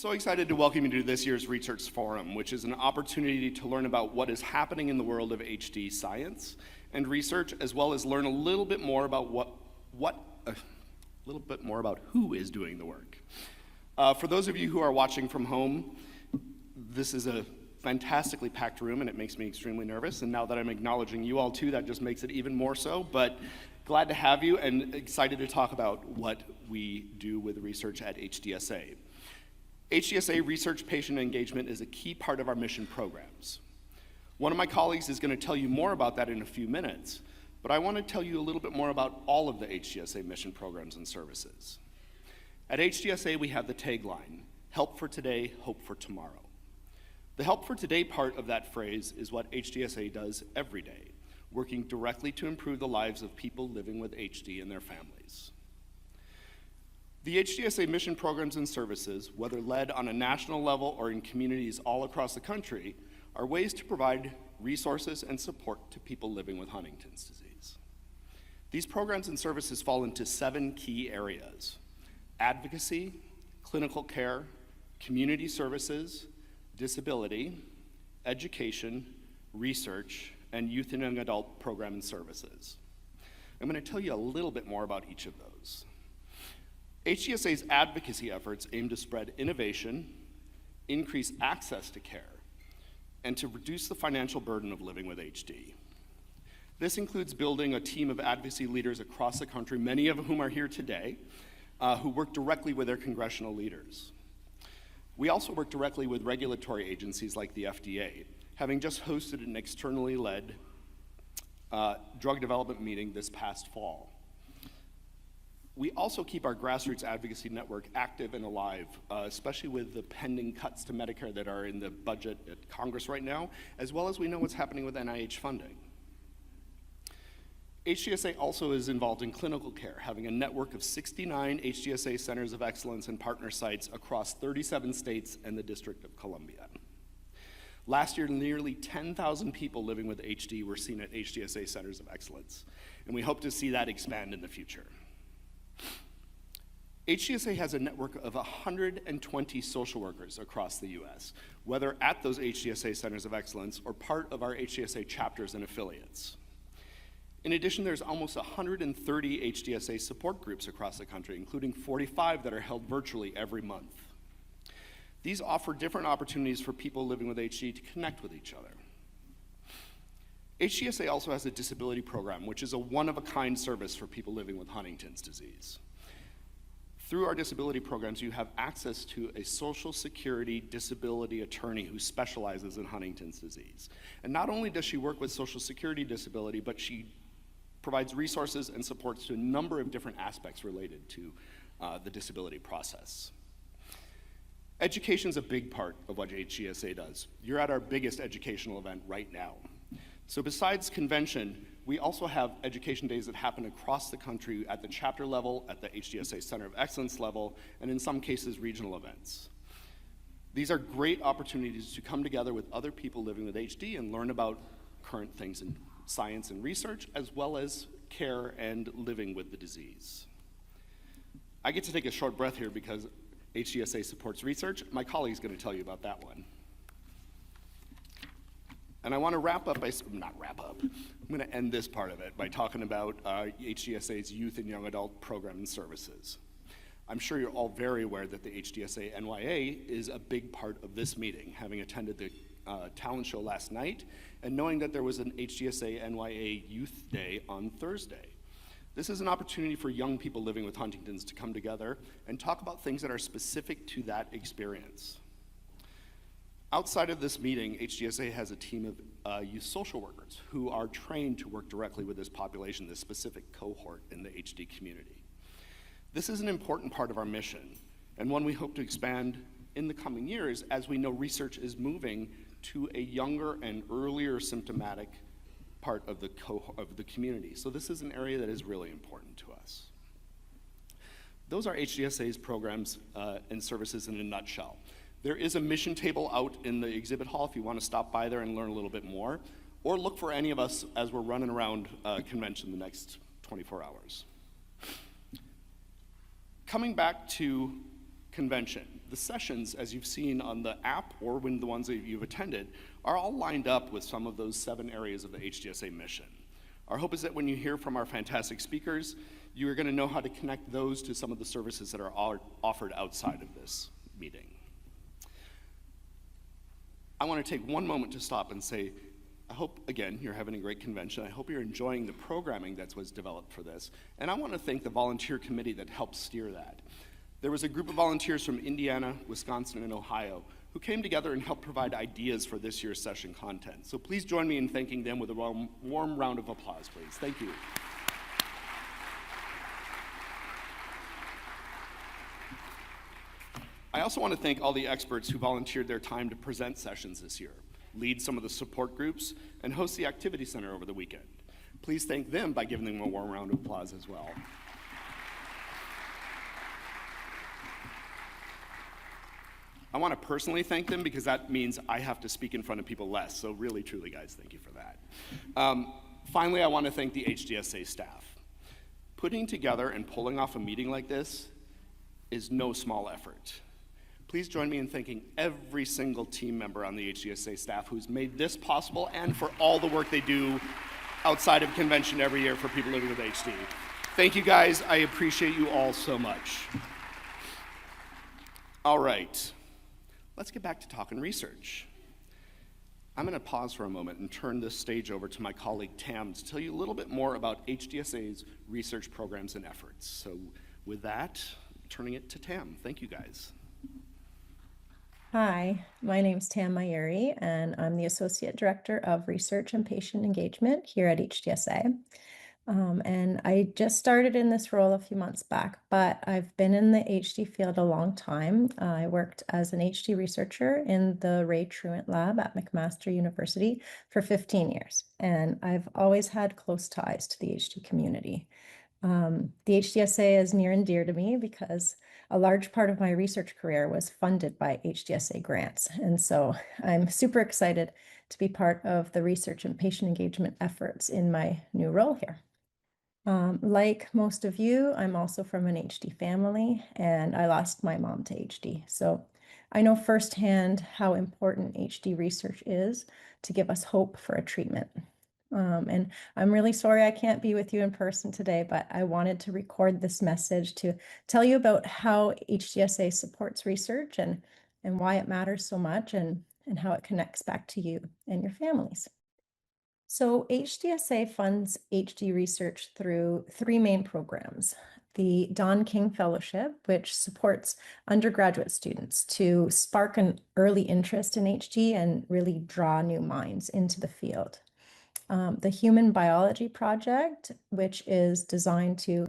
So excited to welcome you to this year's Research Forum, which is an opportunity to learn about what is happening in the world of HD science and research, as well as learn a little bit more about who is doing the work. For those of you who are watching from home, this is a fantastically packed room, and it makes me extremely nervous. And now that I'm acknowledging you all too, that just makes it even more so. But glad to have you, and excited to talk about what we do with research at HDSA. HDSA research patient engagement is a key part of our mission programs. One of my colleagues is going to tell you more about that in a few minutes, but I want to tell you a little bit more about all of the HDSA mission programs and services. At HDSA, we have the tagline, help for today, hope for tomorrow. The help for today part of that phrase is what HDSA does every day, working directly to improve the lives of people living with HD and their families. The HDSA mission programs and services, whether led on a national level or in communities all across the country, are ways to provide resources and support to people living with Huntington's disease. These programs and services fall into 7 key areas: advocacy, clinical care, community services, disability, education, research, and youth and young adult program and services. I'm going to tell you a little bit more about each of those. HDSA's advocacy efforts aim to spread innovation, increase access to care, and to reduce the financial burden of living with HD. This includes building a team of advocacy leaders across the country, many of whom are here today, who work directly with their congressional leaders. We also work directly with regulatory agencies like the FDA, having just hosted an externally led drug development meeting this past fall. We also keep our grassroots advocacy network active and alive, especially with the pending cuts to Medicare that are in the budget at Congress right now, as well as we know what's happening with NIH funding. HDSA also is involved in clinical care, having a network of 69 HDSA centers of excellence and partner sites across 37 states and the District of Columbia. Last year, nearly 10,000 people living with HD were seen at HDSA centers of excellence, and we hope to see that expand in the future. HDSA has a network of 120 social workers across the US, whether at those HDSA centers of excellence or part of our HDSA chapters and affiliates. In addition, there's almost 130 HDSA support groups across the country, including 45 that are held virtually every month. These offer different opportunities for people living with HD to connect with each other. HDSA also has a disability program, which is a one-of-a-kind service for people living with Huntington's disease. Through our disability programs, you have access to a Social Security disability attorney who specializes in Huntington's disease. And not only does she work with Social Security disability, but she provides resources and supports to a number of different aspects related to the disability process. Education is a big part of what HDSA does. You're at our biggest educational event right now. So besides convention, we also have education days that happen across the country at the chapter level, at the HDSA Center of Excellence level, and in some cases, regional events. These are great opportunities to come together with other people living with HD and learn about current things in science and research, as well as care and living with the disease. I get to take a short breath here because HDSA supports research. My colleague's going to tell you about that one. And I want to I'm going to end this part of it by talking about HDSA's youth and young adult program and services. I'm sure you're all very aware that the HDSA NYA is a big part of this meeting, having attended the talent show last night and knowing that there was an HDSA NYA Youth Day on Thursday. This is an opportunity for young people living with Huntington's to come together and talk about things that are specific to that experience. Outside of this meeting, HDSA has a team of youth social workers who are trained to work directly with this population, this specific cohort in the HD community. This is an important part of our mission, and one we hope to expand in the coming years as we know research is moving to a younger and earlier symptomatic part of the community. So this is an area that is really important to us. Those are HDSA's programs and services in a nutshell. There is a mission table out in the exhibit hall if you want to stop by there and learn a little bit more, or look for any of us as we're running around convention the next 24 hours. Coming back to convention. The sessions, as you've seen on the app or when the ones that you've attended, are all lined up with some of those 7 areas of the HDSA mission. Our hope is that when you hear from our fantastic speakers, you are going to know how to connect those to some of the services that are offered outside of this meeting. I want to take one moment to stop and say, I hope, again, you're having a great convention. I hope you're enjoying the programming that was developed for this. And I want to thank the volunteer committee that helped steer that. There was a group of volunteers from Indiana, Wisconsin, and Ohio who came together and helped provide ideas for this year's session content. So please join me in thanking them with a warm round of applause, please. Thank you. I also want to thank all the experts who volunteered their time to present sessions this year, lead some of the support groups, and host the Activity Center over the weekend. Please thank them by giving them a warm round of applause as well. I want to personally thank them because that means I have to speak in front of people less. So really, truly, guys, thank you for that. Finally, I want to thank the HDSA staff. Putting together and pulling off a meeting like this is no small effort. Please join me in thanking every single team member on the HDSA staff who's made this possible and for all the work they do outside of convention every year for people living with HD. Thank you, guys. I appreciate you all so much. All right. Let's get back to talking research. I'm going to pause for a moment and turn this stage over to my colleague Tam to tell you a little bit more about HDSA's research programs and efforts. So with that, turning it to Tam. Thank you, guys. Hi, my name's Tam Mayuri, and I'm the Associate Director of Research and Patient Engagement here at HDSA. And I just started in this role a few months back, but I've been in the HD field a long time. I worked as an HD researcher in the Ray Truant Lab at McMaster University for 15 years, and I've always had close ties to the HD community. The HDSA is near and dear to me because a large part of my research career was funded by HDSA grants, and so I'm super excited to be part of the research and patient engagement efforts in my new role here. Like most of you, I'm also from an HD family, and I lost my mom to HD. So I know firsthand how important HD research is to give us hope for a treatment. And I'm really sorry I can't be with you in person today, but I wanted to record this message to tell you about how HDSA supports research and why it matters so much and how it connects back to you and your families. So HDSA funds HD research through 3 main programs. The Don King Fellowship, which supports undergraduate students to spark an early interest in HD and really draw new minds into the field. The Human Biology Project, which is designed to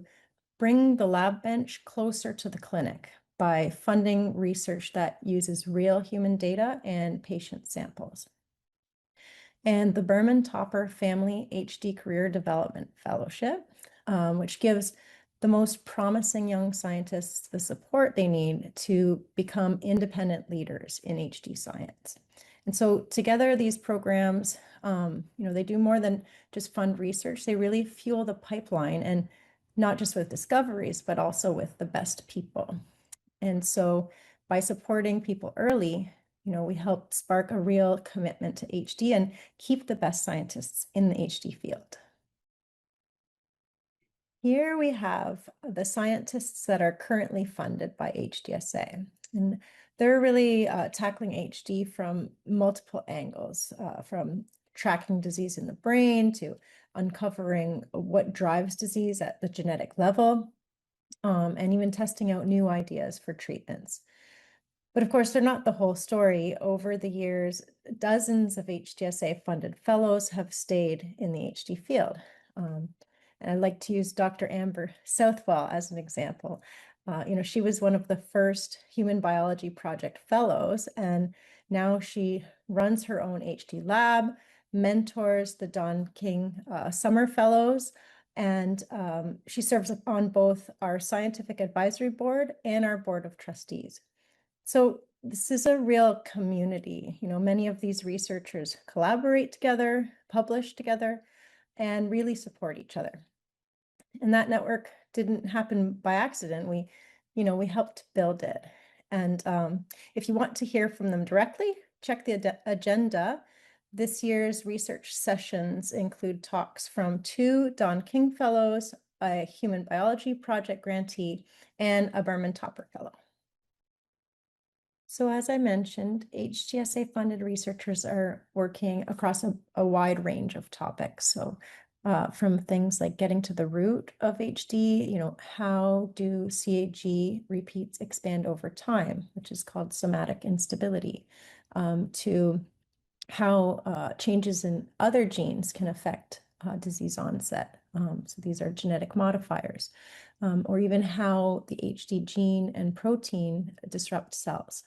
bring the lab bench closer to the clinic by funding research that uses real human data and patient samples. And the Berman Topper Family HD Career Development Fellowship, which gives the most promising young scientists the support they need to become independent leaders in HD science. And so together, these programs, they do more than just fund research. They really fuel the pipeline, and not just with discoveries, but also with the best people. And so by supporting people early, we help spark a real commitment to HD and keep the best scientists in the HD field. Here we have the scientists that are currently funded by HDSA. And they're really tackling HD from multiple angles, from tracking disease in the brain to uncovering what drives disease at the genetic level, and even testing out new ideas for treatments. But of course, they're not the whole story. Over the years, dozens of HDSA-funded fellows have stayed in the HD field. And I'd like to use Dr. Amber Southwell as an example. She was one of the first Human Biology Project fellows, and now she runs her own HD lab, mentors the Don King Summer Fellows, and she serves on both our scientific advisory board and our board of trustees. So this is a real community. Many of these researchers collaborate together, publish together, and really support each other. And that network didn't happen by accident. We helped build it. And if you want to hear from them directly, check the agenda. This year's research sessions include talks from 2 Don King Fellows, a Human Biology Project grantee, and a Berman Topper Fellow. So as I mentioned, HDSA-funded researchers are working across a wide range of topics. So from things like getting to the root of HD, how do CAG repeats expand over time, which is called somatic instability, to how changes in other genes can affect disease onset. So these are genetic modifiers, or even how the HD gene and protein disrupt cells.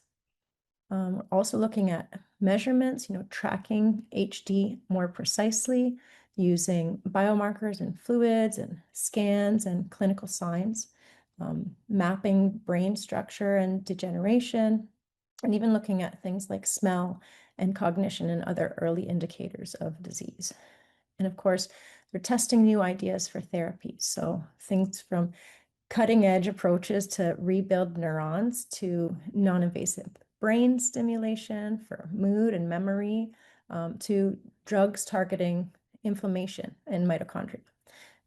Also looking at measurements, tracking HD more precisely using biomarkers and fluids and scans and clinical signs, mapping brain structure and degeneration, and even looking at things like smell and cognition and other early indicators of disease. And of course, they're testing new ideas for therapies. So things from cutting edge approaches to rebuild neurons to non-invasive brain stimulation for mood and memory, to drugs targeting inflammation in mitochondria.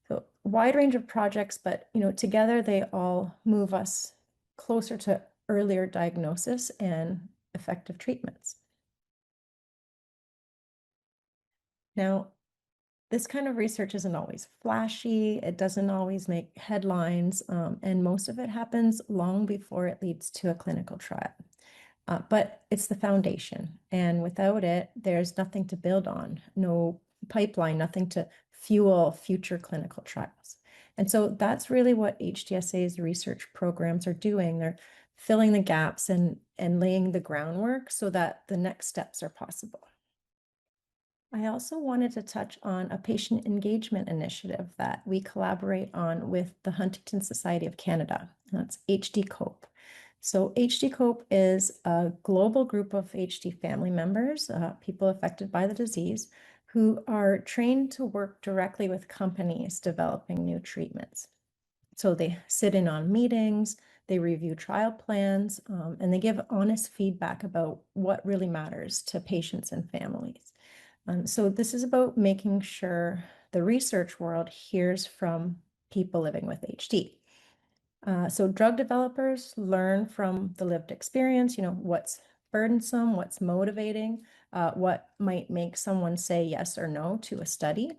So a wide range of projects, but together they all move us closer to earlier diagnosis and effective treatments. Now, this kind of research isn't always flashy, it doesn't always make headlines, and most of it happens long before it leads to a clinical trial. But it's the foundation, and without it, there's nothing to build on, no pipeline, nothing to fuel future clinical trials. And so that's really what HDSA's research programs are doing. They're filling the gaps and laying the groundwork so that the next steps are possible. I also wanted to touch on a patient engagement initiative that we collaborate on with the Huntington Society of Canada. That's HD COPE. So HD COPE is a global group of HD family members, people affected by the disease, who are trained to work directly with companies developing new treatments. So they sit in on meetings, they review trial plans, and they give honest feedback about what really matters to patients and families. So this is about making sure the research world hears from people living with HD. So drug developers learn from the lived experience, what's burdensome, what's motivating, what might make someone say yes or no to a study.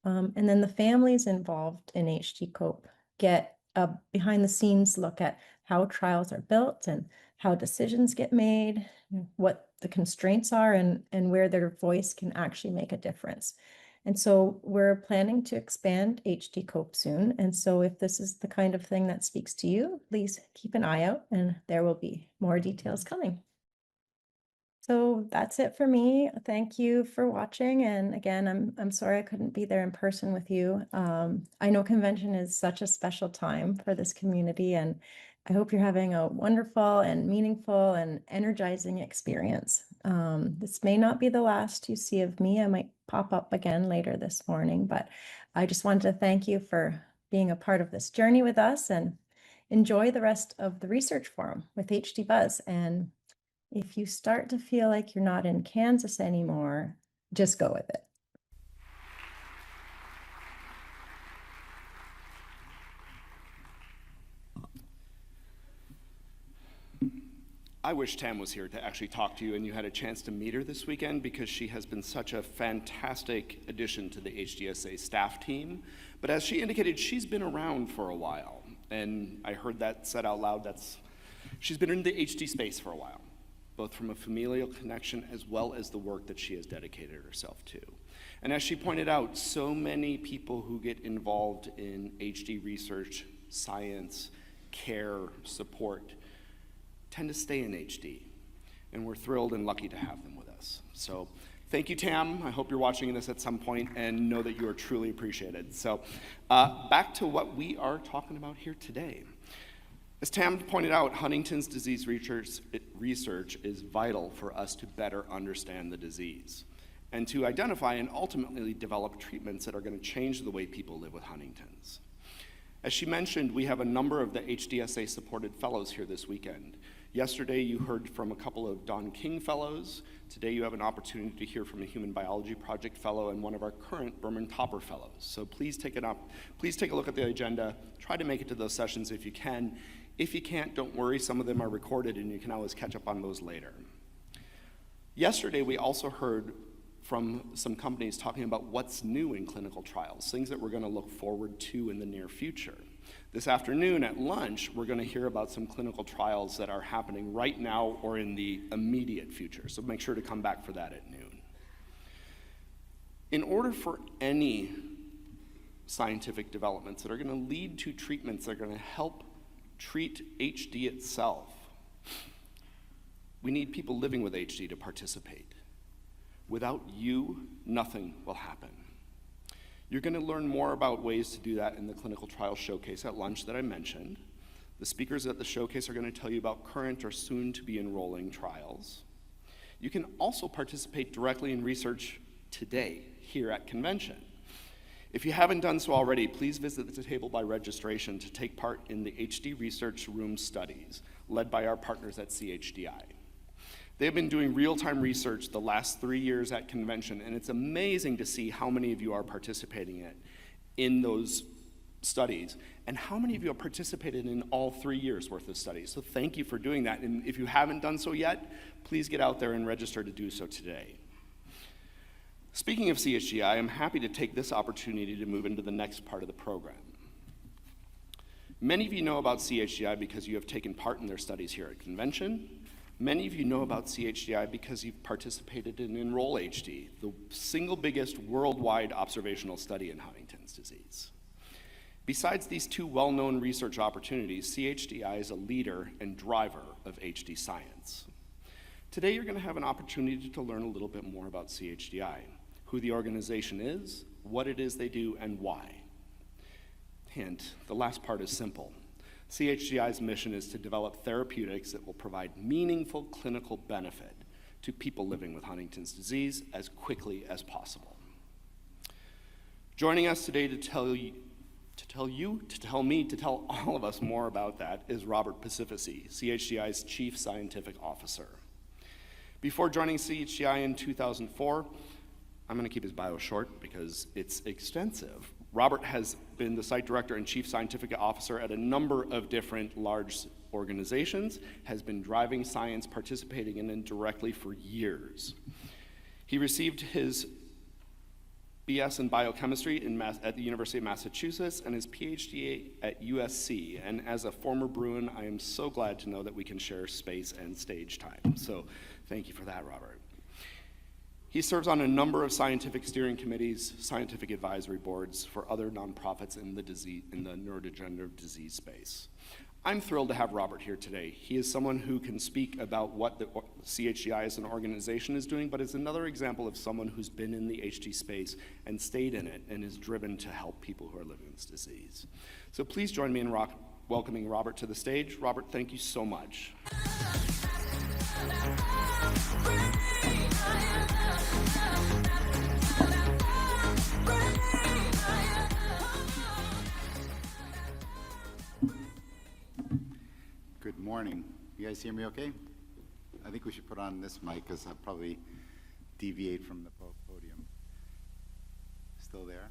And then the families involved in HD COPE get a behind the scenes look at how trials are built and how decisions get made, what the constraints are, and where their voice can actually make a difference. And so we're planning to expand HD COPE soon. And so if this is the kind of thing that speaks to you, please keep an eye out and there will be more details coming. So that's it for me. Thank you for watching. And again, I'm sorry I couldn't be there in person with you. I know convention is such a special time for this community, and I hope you're having a wonderful and meaningful and energizing experience. This may not be the last you see of me. I might pop up again later this morning, but I just wanted to thank you for being a part of this journey with us, and enjoy the rest of the research forum with HD Buzz. And if you start to feel like you're not in Kansas anymore, just go with it. I wish Tam was here to actually talk to you and you had a chance to meet her this weekend, because she has been such a fantastic addition to the HDSA staff team. But as she indicated, she's been around for a while. And I heard that said out loud, she's been in the HD space for a while, both from a familial connection as well as the work that she has dedicated herself to. And as she pointed out, so many people who get involved in HD research, science, care, support, tend to stay in HD. And we're thrilled and lucky to have them with us. So thank you, Tam. I hope you're watching this at some point and know that you are truly appreciated. So back to what we are talking about here today. As Tam pointed out, Huntington's disease research is vital for us to better understand the disease and to identify and ultimately develop treatments that are going to change the way people live with Huntington's. As she mentioned, we have a number of the HDSA-supported fellows here this weekend. Yesterday, you heard from a couple of Don King Fellows. Today, you have an opportunity to hear from a Human Biology Project Fellow and one of our current Berman Topper Fellows. So please take a look at the agenda. Try to make it to those sessions if you can. If you can't, don't worry. Some of them are recorded, and you can always catch up on those later. Yesterday, we also heard from some companies talking about what's new in clinical trials, things that we're going to look forward to in the near future. This afternoon at lunch, we're going to hear about some clinical trials that are happening right now or in the immediate future, so make sure to come back for that at noon. In order for any scientific developments that are going to lead to treatments that are going to help treat HD itself, we need people living with HD to participate. Without you, nothing will happen. You're going to learn more about ways to do that in the clinical trial showcase at lunch that I mentioned. The speakers at the showcase are going to tell you about current or soon to be enrolling trials. You can also participate directly in research today here at convention. If you haven't done so already, please visit the table by registration to take part in the HD Research Room studies led by our partners at CHDI. They've been doing real-time research the last 3 years at convention, and it's amazing to see how many of you are participating in those studies, and how many of you have participated in all 3 years worth of studies. So thank you for doing that, and if you haven't done so yet, please get out there and register to do so today. Speaking of CHDI, I'm happy to take this opportunity to move into the next part of the program. Many of you know about CHDI because you have taken part in their studies here at convention. Many of you know about CHDI because you've participated in Enroll HD, the single biggest worldwide observational study in Huntington's disease. Besides these two well-known research opportunities, CHDI is a leader and driver of HD science. Today, you're going to have an opportunity to learn a little bit more about CHDI, who the organization is, what it is they do, and why. Hint, the last part is simple. CHDI's mission is to develop therapeutics that will provide meaningful clinical benefit to people living with Huntington's disease as quickly as possible. Joining us today to tell all of us more about that is Robert Pacifici, CHDI's Chief Scientific Officer. Before joining CHDI in 2004, I'm going to keep his bio short because it's extensive. Robert has been the site director and chief scientific officer at a number of different large organizations, has been driving science, participating in it directly for years. He received his BS in biochemistry at the University of Massachusetts and his PhD at USC. And as a former Bruin, I am so glad to know that we can share space and stage time. So thank you for that, Robert. He serves on a number of scientific steering committees, scientific advisory boards for other nonprofits in the neurodegenerative disease space. I'm thrilled to have Robert here today. He is someone who can speak about what the CHDI as an organization is doing, but is another example of someone who's been in the HD space and stayed in it and is driven to help people who are living with this disease. So please join me in welcoming Robert to the stage. Robert, thank you so much. Good morning. You guys hear me okay? I think we should put on this mic because I'll probably deviate from the podium. Still there?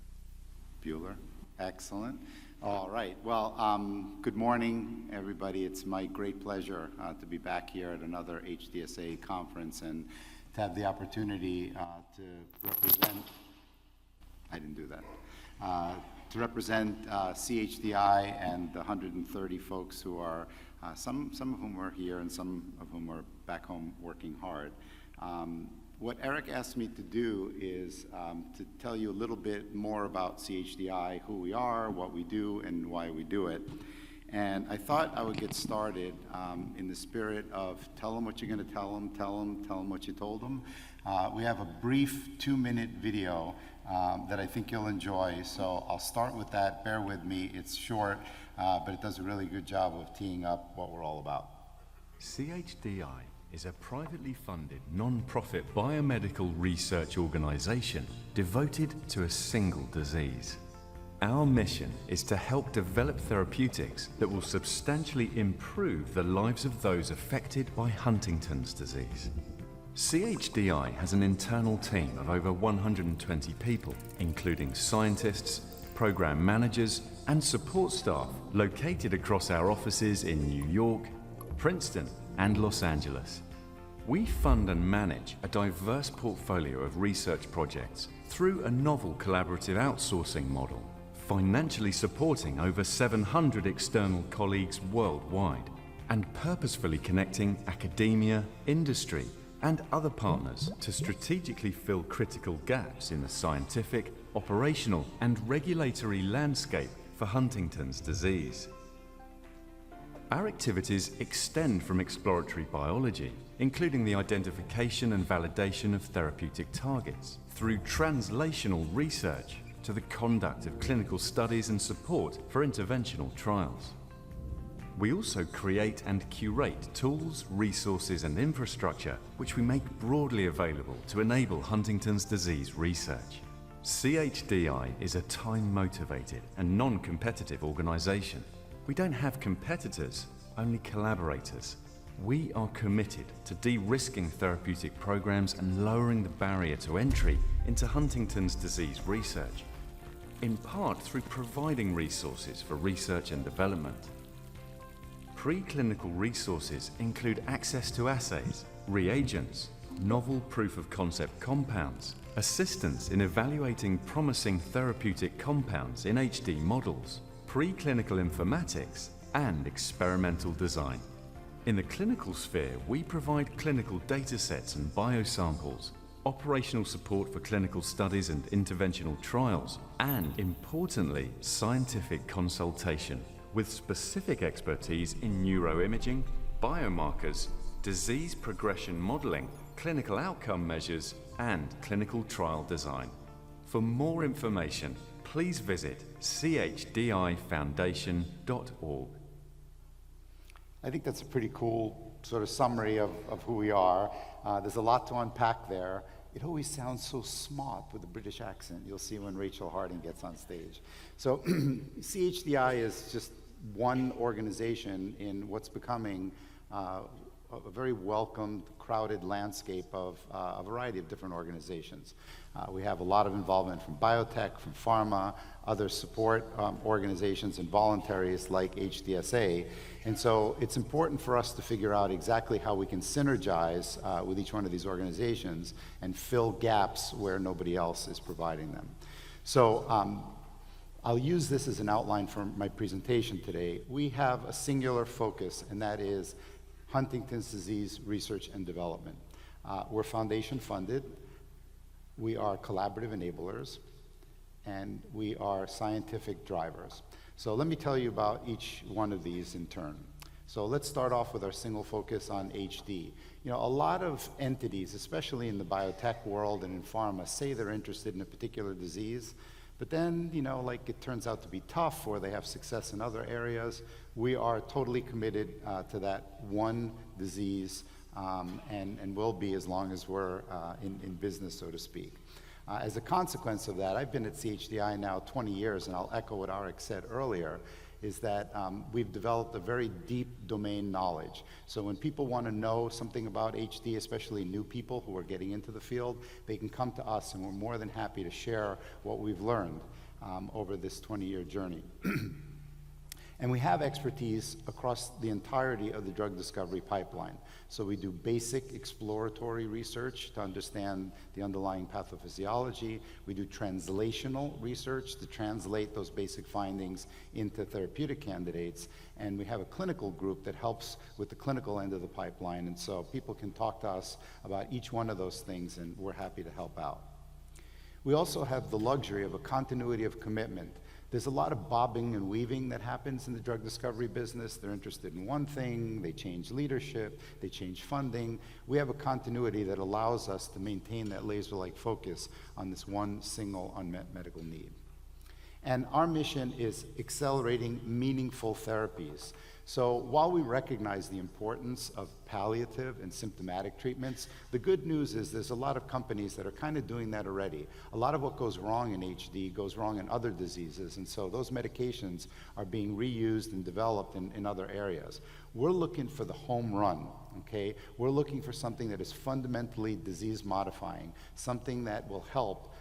Bueller? Excellent. All right. Well, good morning, everybody. It's my great pleasure to be back here at another HDSA conference and to have the opportunity to represent, I didn't do that, to represent CHDI and the 130 folks who are, some of whom are here and some of whom are back home working hard. What Eric asked me to do is to tell you a little bit more about CHDI, who we are, what we do, and why we do it. And I thought I would get started in the spirit of tell them what you're going to tell them what you told them. We have a brief 2-minute video that I think you'll enjoy, so I'll start with that. Bear with me, it's short, but it does a really good job of teeing up what we're all about. CHDI is a privately funded, non-profit biomedical research organization devoted to a single disease, Our mission is to help develop therapeutics that will substantially improve the lives of those affected by Huntington's disease. CHDI has an internal team of over 120 people, including scientists, program managers, and support staff located across our offices in New York, Princeton, and Los Angeles. We fund and manage a diverse portfolio of research projects through a novel collaborative outsourcing model, financially supporting over 700 external colleagues worldwide, and purposefully connecting academia, industry, and other partners to strategically fill critical gaps in the scientific, operational, and regulatory landscape for Huntington's disease. Our activities extend from exploratory biology, including the identification and validation of therapeutic targets, through translational research to the conduct of clinical studies and support for interventional trials. We also create and curate tools, resources, and infrastructure which we make broadly available to enable Huntington's disease research. CHDI is a time-motivated and non-competitive organization. We don't have competitors, only collaborators. We are committed to de-risking therapeutic programs and lowering the barrier to entry into Huntington's disease research, in part through providing resources for research and development. Preclinical resources include access to assays, reagents, novel proof-of-concept compounds, assistance in evaluating promising therapeutic compounds in HD models, preclinical informatics, and experimental design. In the clinical sphere, we provide clinical datasets and biosamples, operational support for clinical studies and interventional trials, and, importantly, scientific consultation with specific expertise in neuroimaging, biomarkers, disease progression modeling, clinical outcome measures, and clinical trial design. For more information, please visit chdifoundation.org. I think that's a pretty cool sort of summary of who we are. There's a lot to unpack there. It always sounds so smart with a British accent. You'll see when Rachel Harding gets on stage. So CHDI is just one organization in what's becoming a very welcomed, crowded landscape of a variety of different organizations. We have a lot of involvement from biotech, from pharma, other support organizations and voluntaries like HDSA. And so it's important for us to figure out exactly how we can synergize with each one of these organizations and fill gaps where nobody else is providing them. So I'll use this as an outline for my presentation today. We have a singular focus, and that is Huntington's disease research and development. We're foundation funded, we are collaborative enablers, and we are scientific drivers. So let me tell you about each one of these in turn. So let's start off with our single focus on HD. You know, a lot of entities, especially in the biotech world and in pharma, say they're interested in a particular disease, but then, you know, like it turns out to be tough or they have success in other areas. We are totally committed to that one disease and will be as long as we're in business, so to speak. As a consequence of that, I've been at CHDI now 20 years, and I'll echo what Arik said earlier, is that we've developed a very deep domain knowledge. So when people want to know something about HD, especially new people who are getting into the field, they can come to us, and we're more than happy to share what we've learned over this 20-year journey. And we have expertise across the entirety of the drug discovery pipeline. So we do basic exploratory research to understand the underlying pathophysiology. We do translational research to translate those basic findings into therapeutic candidates. And we have a clinical group that helps with the clinical end of the pipeline. And so people can talk to us about each one of those things, and we're happy to help out. We also have the luxury of a continuity of commitment. There's a lot of bobbing and weaving that happens in the drug discovery business. They're interested in one thing, they change leadership, they change funding. We have a continuity that allows us to maintain that laser-like focus on this one single unmet medical need. And our mission is accelerating meaningful therapies. So while we recognize the importance of palliative and symptomatic treatments, the good news is there's a lot of companies that are kind of doing that already. A lot of what goes wrong in HD goes wrong in other diseases, and so those medications are being reused and developed in other areas. We're looking for the home run, okay? We're looking for something that is fundamentally disease modifying, something that will help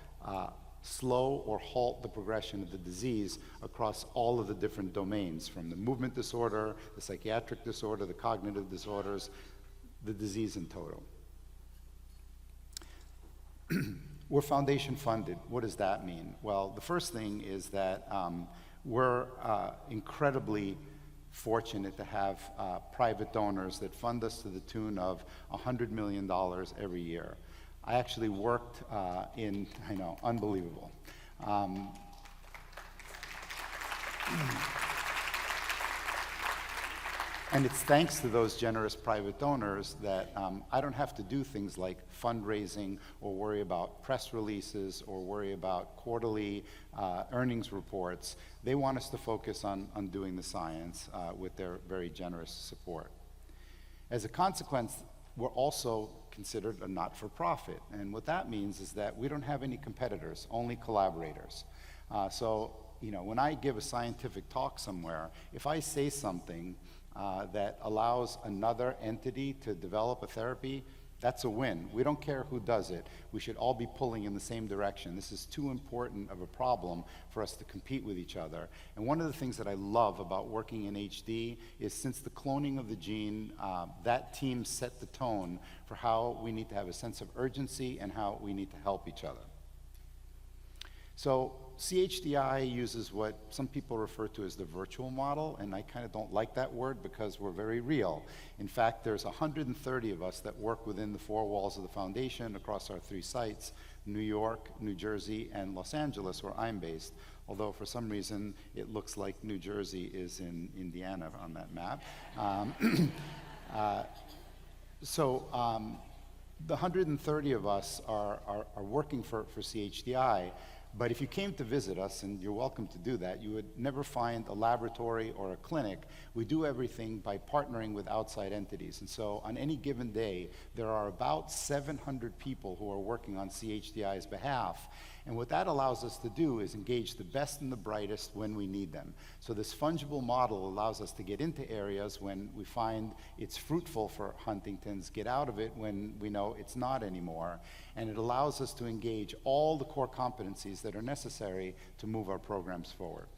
slow or halt the progression of the disease across all of the different domains, from the movement disorder, the psychiatric disorder, the cognitive disorders, the disease in total. We're foundation funded. What does that mean? Well, the first thing is that we're incredibly fortunate to have private donors that fund us to the tune of $100 million every year. I actually worked I know, unbelievable. And it's thanks to those generous private donors that I don't have to do things like fundraising or worry about press releases or worry about quarterly earnings reports. They want us to focus on doing the science with their very generous support. As a consequence, we're also considered a not-for-profit. And what that means is that we don't have any competitors, only collaborators. So, when I give a scientific talk somewhere, if I say something that allows another entity to develop a therapy, that's a win. We don't care who does it. We should all be pulling in the same direction. This is too important of a problem for us to compete with each other. And one of the things that I love about working in HD is since the cloning of the gene, that team set the tone for how we need to have a sense of urgency and how we need to help each other. So CHDI uses what some people refer to as the virtual model, and I kind of don't like that word because we're very real. In fact, there's 130 of us that work within the four walls of the foundation across our 3 sites, New York, New Jersey, and Los Angeles, where I'm based, although for some reason it looks like New Jersey is in Indiana on that map. The 130 of us are working for CHDI. But if you came to visit us, and you're welcome to do that, you would never find a laboratory or a clinic. We do everything by partnering with outside entities. And so on any given day, there are about 700 people who are working on CHDI's behalf. And what that allows us to do is engage the best and the brightest when we need them. So this fungible model allows us to get into areas when we find it's fruitful for Huntington's, get out of it when we know it's not anymore. And it allows us to engage all the core competencies that are necessary to move our programs forward.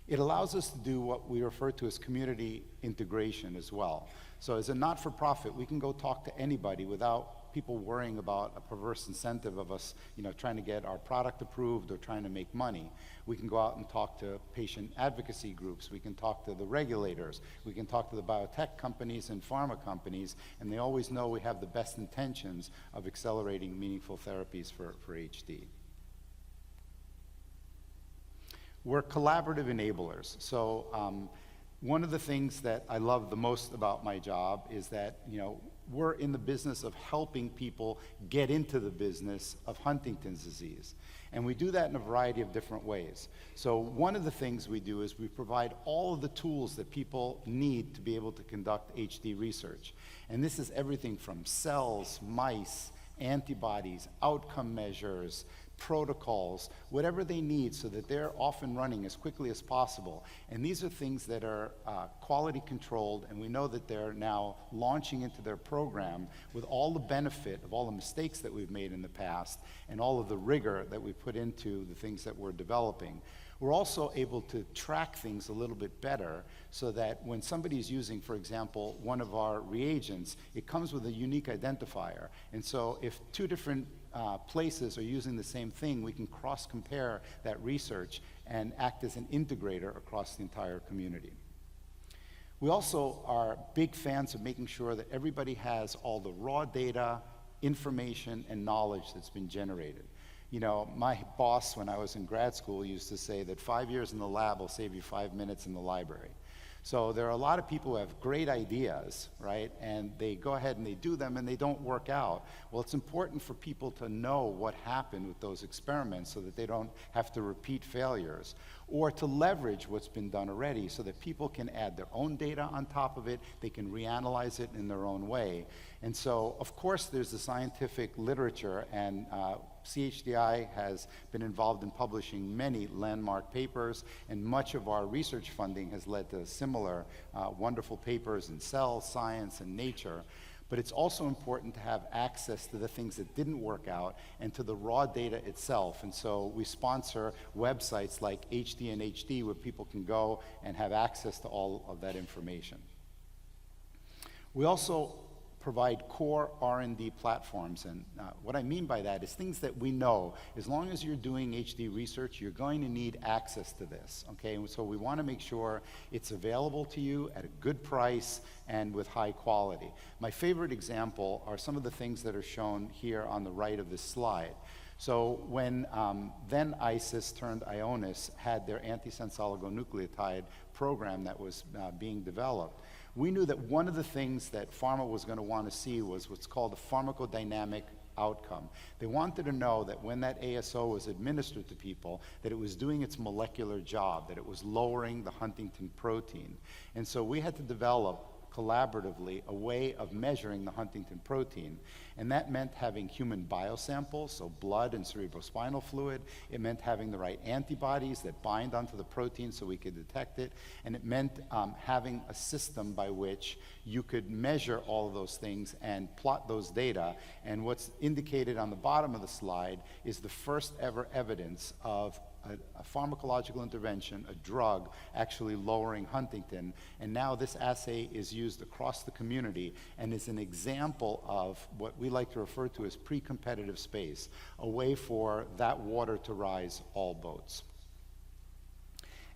It allows us to do what we refer to as community integration as well. So as a not-for-profit, we can go talk to anybody without people worrying about a perverse incentive of us, trying to get our product approved or trying to make money. We can go out and talk to patient advocacy groups. We can talk to the regulators. We can talk to the biotech companies and pharma companies, and they always know we have the best intentions of accelerating meaningful therapies for HD. We're collaborative enablers. So one of the things that I love the most about my job is that, we're in the business of helping people get into the business of Huntington's disease. And we do that in a variety of different ways. So one of the things we do is we provide all of the tools that people need to be able to conduct HD research. And this is everything from cells, mice, antibodies, outcome measures, protocols, whatever they need so that they're off and running as quickly as possible. And these are things that are quality controlled, and we know that they're now launching into their program with all the benefit of all the mistakes that we've made in the past and all of the rigor that we put into the things that we're developing. We're also able to track things a little bit better so that when somebody's using, for example, one of our reagents, it comes with a unique identifier. And so if 2 different places are using the same thing, we can cross-compare that research and act as an integrator across the entire community. We also are big fans of making sure that everybody has all the raw data, information, and knowledge that's been generated. My boss when I was in grad school used to say that 5 years in the lab will save you 5 minutes in the library. So there are a lot of people who have great ideas, right? And they go ahead and they do them and they don't work out. Well, it's important for people to know what happened with those experiments so that they don't have to repeat failures, or to leverage what's been done already so that people can add their own data on top of it, they can reanalyze it in their own way. And so, of course, there's the scientific literature, and CHDI has been involved in publishing many landmark papers, and much of our research funding has led to similar wonderful papers in Cell, Science, and Nature. But it's also important to have access to the things that didn't work out and to the raw data itself. And so we sponsor websites like HD and HD where people can go and have access to all of that information. We also provide core R&D platforms, and what I mean by that is things that we know, as long as you're doing HD research, you're going to need access to this, okay? And so we want to make sure it's available to you at a good price and with high quality. My favorite example are some of the things that are shown here on the right of this slide. So when then ISIS turned Ionis had their antisense oligonucleotide program that was being developed, we knew that one of the things that pharma was going to want to see was what's called a pharmacodynamic outcome. They wanted to know that when that ASO was administered to people, that it was doing its molecular job, that it was lowering the Huntington protein. And so we had to develop collaboratively a way of measuring the Huntington protein. And that meant having human biosamples, so blood and cerebrospinal fluid. It meant having the right antibodies that bind onto the protein so we could detect it. And it meant having a system by which you could measure all of those things and plot those data. And what's indicated on the bottom of the slide is the first ever evidence of a pharmacological intervention, a drug, actually lowering Huntington. And now this assay is used across the community and is an example of what we like to refer to as pre-competitive space, a way for that water to rise all boats.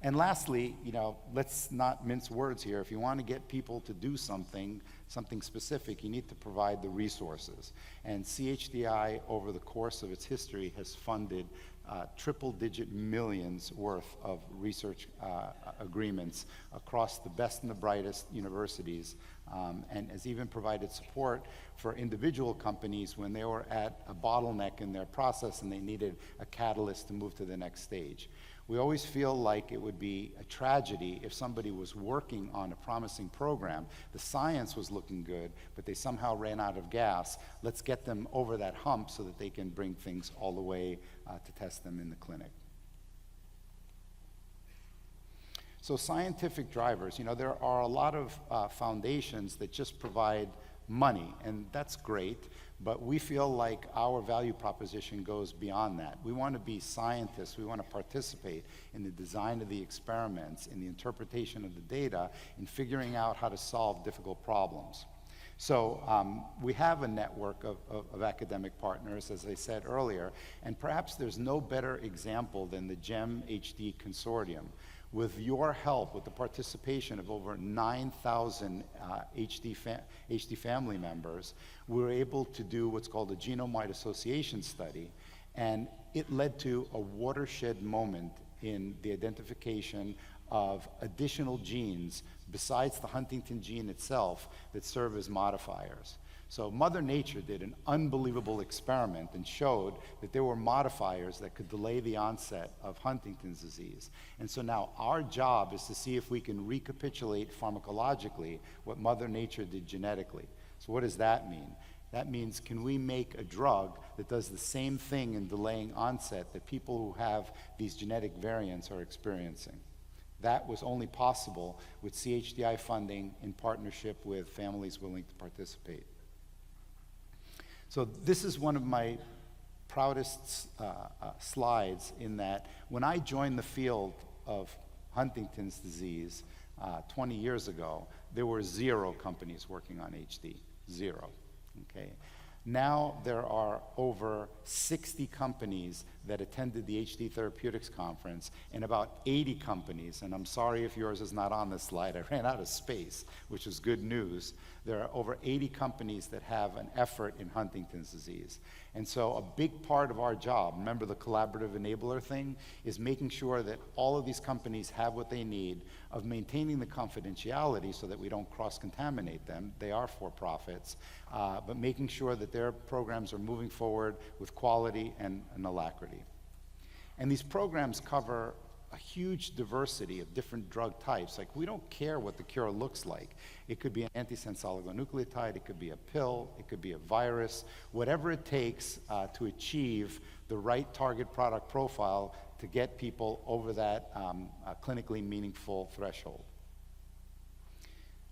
And lastly, you know, let's not mince words here. If you want to get people to do something specific, you need to provide the resources. And CHDI, over the course of its history, has funded triple-digit millions worth of research agreements across the best and the brightest universities, and has even provided support for individual companies when they were at a bottleneck in their process and they needed a catalyst to move to the next stage. We always feel like it would be a tragedy if somebody was working on a promising program, the science was looking good, but they somehow ran out of gas. Let's get them over that hump so that they can bring things all the way to test them in the clinic. So scientific drivers, you know, there are a lot of foundations that just provide money, and that's great, but we feel like our value proposition goes beyond that. We want to be scientists. We want to participate in the design of the experiments, in the interpretation of the data, in figuring out how to solve difficult problems. So we have a network of academic partners, as I said earlier, and perhaps there's no better example than the GEM HD Consortium. With your help, with the participation of over 9,000 HD family members, we were able to do what's called a genome-wide association study, and it led to a watershed moment in the identification of additional genes besides the Huntington gene itself that serve as modifiers. So Mother Nature did an unbelievable experiment and showed that there were modifiers that could delay the onset of Huntington's disease. And so now our job is to see if we can recapitulate pharmacologically what Mother Nature did genetically. So what does that mean? That means, can we make a drug that does the same thing in delaying onset that people who have these genetic variants are experiencing? That was only possible with CHDI funding in partnership with families willing to participate. So this is one of my proudest slides, in that when I joined the field of Huntington's disease 20 years ago, there were 0 companies working on HD, 0, okay? Now there are over 60 companies that attended the HD Therapeutics Conference, and about 80 companies, and I'm sorry if yours is not on this slide, I ran out of space, which is good news. There are over 80 companies that have an effort in Huntington's disease. And so a big part of our job, remember the collaborative enabler thing, is making sure that all of these companies have what they need, of maintaining the confidentiality so that we don't cross-contaminate them. They are for-profits, but making sure that their programs are moving forward with quality and alacrity. And these programs cover a huge diversity of different drug types. Like, we don't care what the cure looks like. It could be an antisense oligonucleotide, it could be a pill, it could be a virus, whatever it takes to achieve the right target product profile to get people over that clinically meaningful threshold.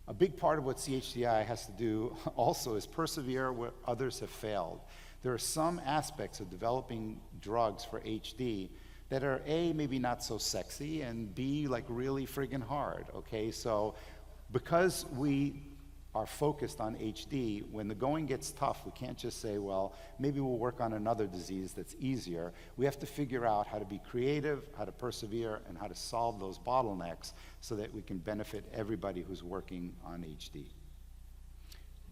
A big part of what CHDI has to do also is persevere where others have failed. There are some aspects of developing drugs for HD that are A, maybe not so sexy, and B, like really friggin' hard, okay? So because we are focused on HD, when the going gets tough, we can't just say, well, maybe we'll work on another disease that's easier. We have to figure out how to be creative, how to persevere, and how to solve those bottlenecks so that we can benefit everybody who's working on HD.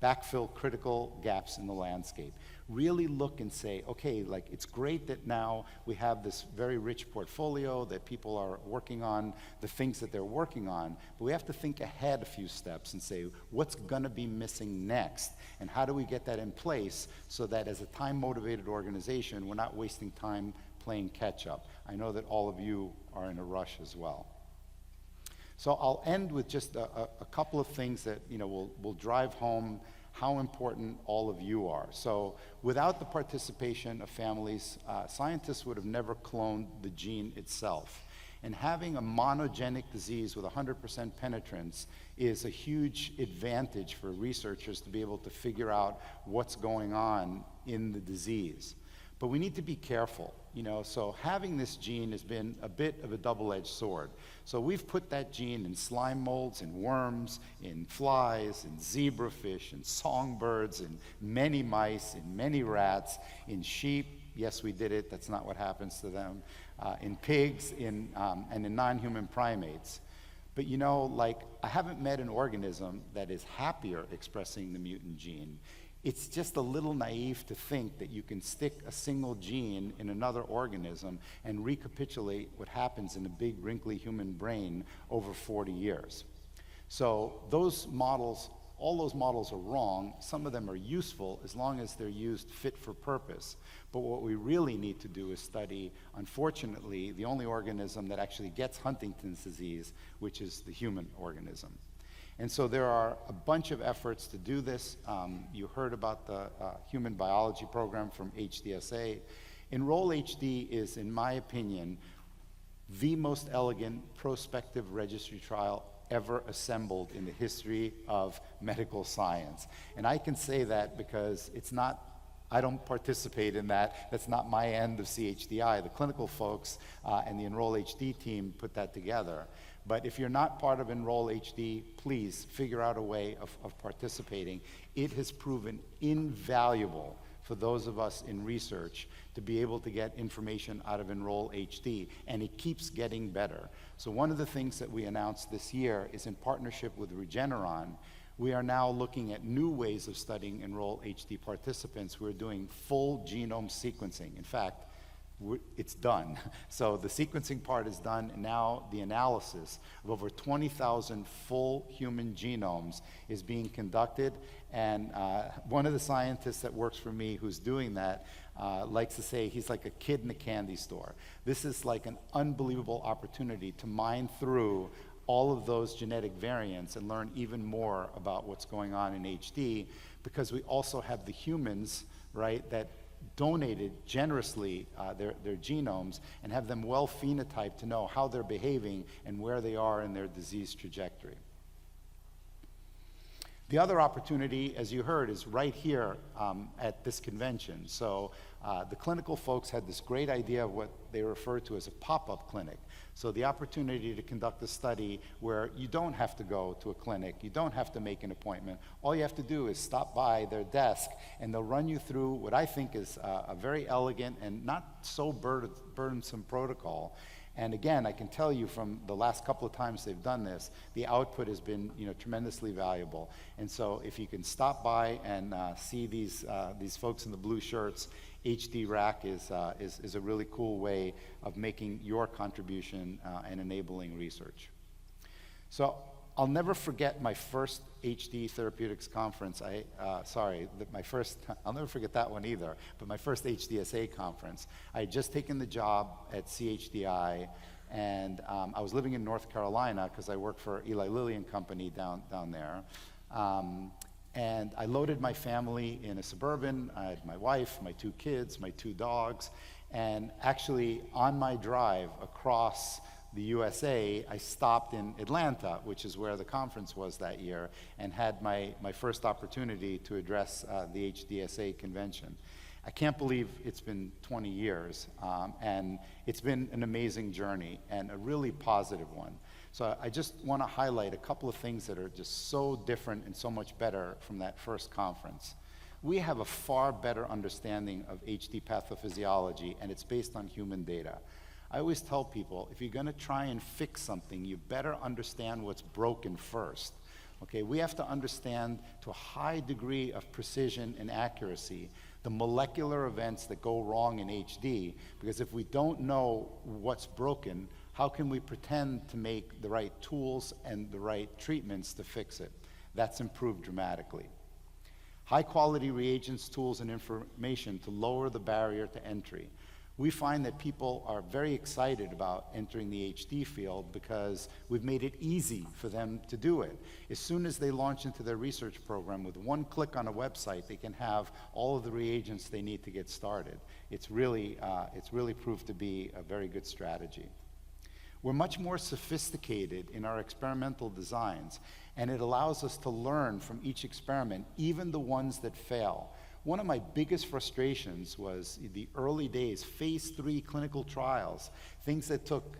Backfill critical gaps in the landscape. Really look and say, okay, like, it's great that now we have this very rich portfolio, that people are working on the things that they're working on, but we have to think ahead a few steps and say, what's gonna be missing next? And how do we get that in place so that as a time-motivated organization, we're not wasting time playing catch-up? I know that all of you are in a rush as well. So I'll end with just a couple of things that will drive home how important all of you are. So without the participation of families, scientists would have never cloned the gene itself. And having a monogenic disease with 100% penetrance is a huge advantage for researchers to be able to figure out what's going on in the disease. But we need to be careful, so having this gene has been a bit of a double-edged sword. So we've put that gene in slime molds, in worms, in flies, in zebrafish, in songbirds, in many mice, in many rats, in sheep. Yes, we did it, that's not what happens to them. In pigs, and in non-human primates. But I haven't met an organism that is happier expressing the mutant gene. It's just a little naive to think that you can stick a single gene in another organism and recapitulate what happens in a big, wrinkly human brain over 40 years. So those models, all those models are wrong. Some of them are useful as long as they're used fit for purpose. But what we really need to do is study, unfortunately, the only organism that actually gets Huntington's disease, which is the human organism. And so there are a bunch of efforts to do this. You heard about the human biology program from HDSA. Enroll HD is, in my opinion, the most elegant prospective registry trial ever assembled in the history of medical science. And I can say that because I don't participate in that. That's not my end of CHDI. The clinical folks and the Enroll HD team put that together. But if you're not part of Enroll HD, please figure out a way of participating. It has proven invaluable for those of us in research to be able to get information out of Enroll HD, and it keeps getting better. So one of the things that we announced this year is, in partnership with Regeneron, we are now looking at new ways of studying Enroll HD participants. We're doing full genome sequencing. In fact, it's done. So the sequencing part is done, and now the analysis of over 20,000 full human genomes is being conducted. And one of the scientists that works for me who's doing that likes to say he's like a kid in a candy store. This is like an unbelievable opportunity to mine through all of those genetic variants and learn even more about what's going on in HD, because we also have the humans, right, that donated generously their genomes and have them well phenotyped to know how they're behaving and where they are in their disease trajectory. The other opportunity, as you heard, is right here at this convention. So the clinical folks had this great idea of what they refer to as a pop-up clinic. So the opportunity to conduct a study where you don't have to go to a clinic, you don't have to make an appointment, all you have to do is stop by their desk and they'll run you through what I think is a very elegant and not so burdensome protocol. And again, I can tell you from the last couple of times they've done this, the output has been, tremendously valuable. And so if you can stop by and see these folks in the blue shirts, HDRAC is a really cool way of making your contribution and enabling research. So I'll never forget my first HD Therapeutics conference. I'll never forget that one either, but my first HDSA conference. I had just taken the job at CHDI, and I was living in North Carolina because I worked for Eli Lilly and Company down there. And I loaded my family in a Suburban. I had my wife, my 2 kids, my 2 dogs, and actually on my drive across the USA, I stopped in Atlanta, which is where the conference was that year, and had my first opportunity to address the HDSA convention. I can't believe it's been 20 years, and it's been an amazing journey and a really positive one. So I just want to highlight a couple of things that are just so different and so much better from that first conference. We have a far better understanding of HD pathophysiology, and it's based on human data. I always tell people, if you're going to try and fix something, you better understand what's broken first. Okay, we have to understand to a high degree of precision and accuracy the molecular events that go wrong in HD, because if we don't know what's broken, how can we pretend to make the right tools and the right treatments to fix it? That's improved dramatically. High quality reagents, tools, and information to lower the barrier to entry. We find that people are very excited about entering the HD field because we've made it easy for them to do it. As soon as they launch into their research program, with one click on a website, they can have all of the reagents they need to get started. It's really proved to be a very good strategy. We're much more sophisticated in our experimental designs, and it allows us to learn from each experiment, even the ones that fail. One of my biggest frustrations was the early days, phase 3 clinical trials, things that took,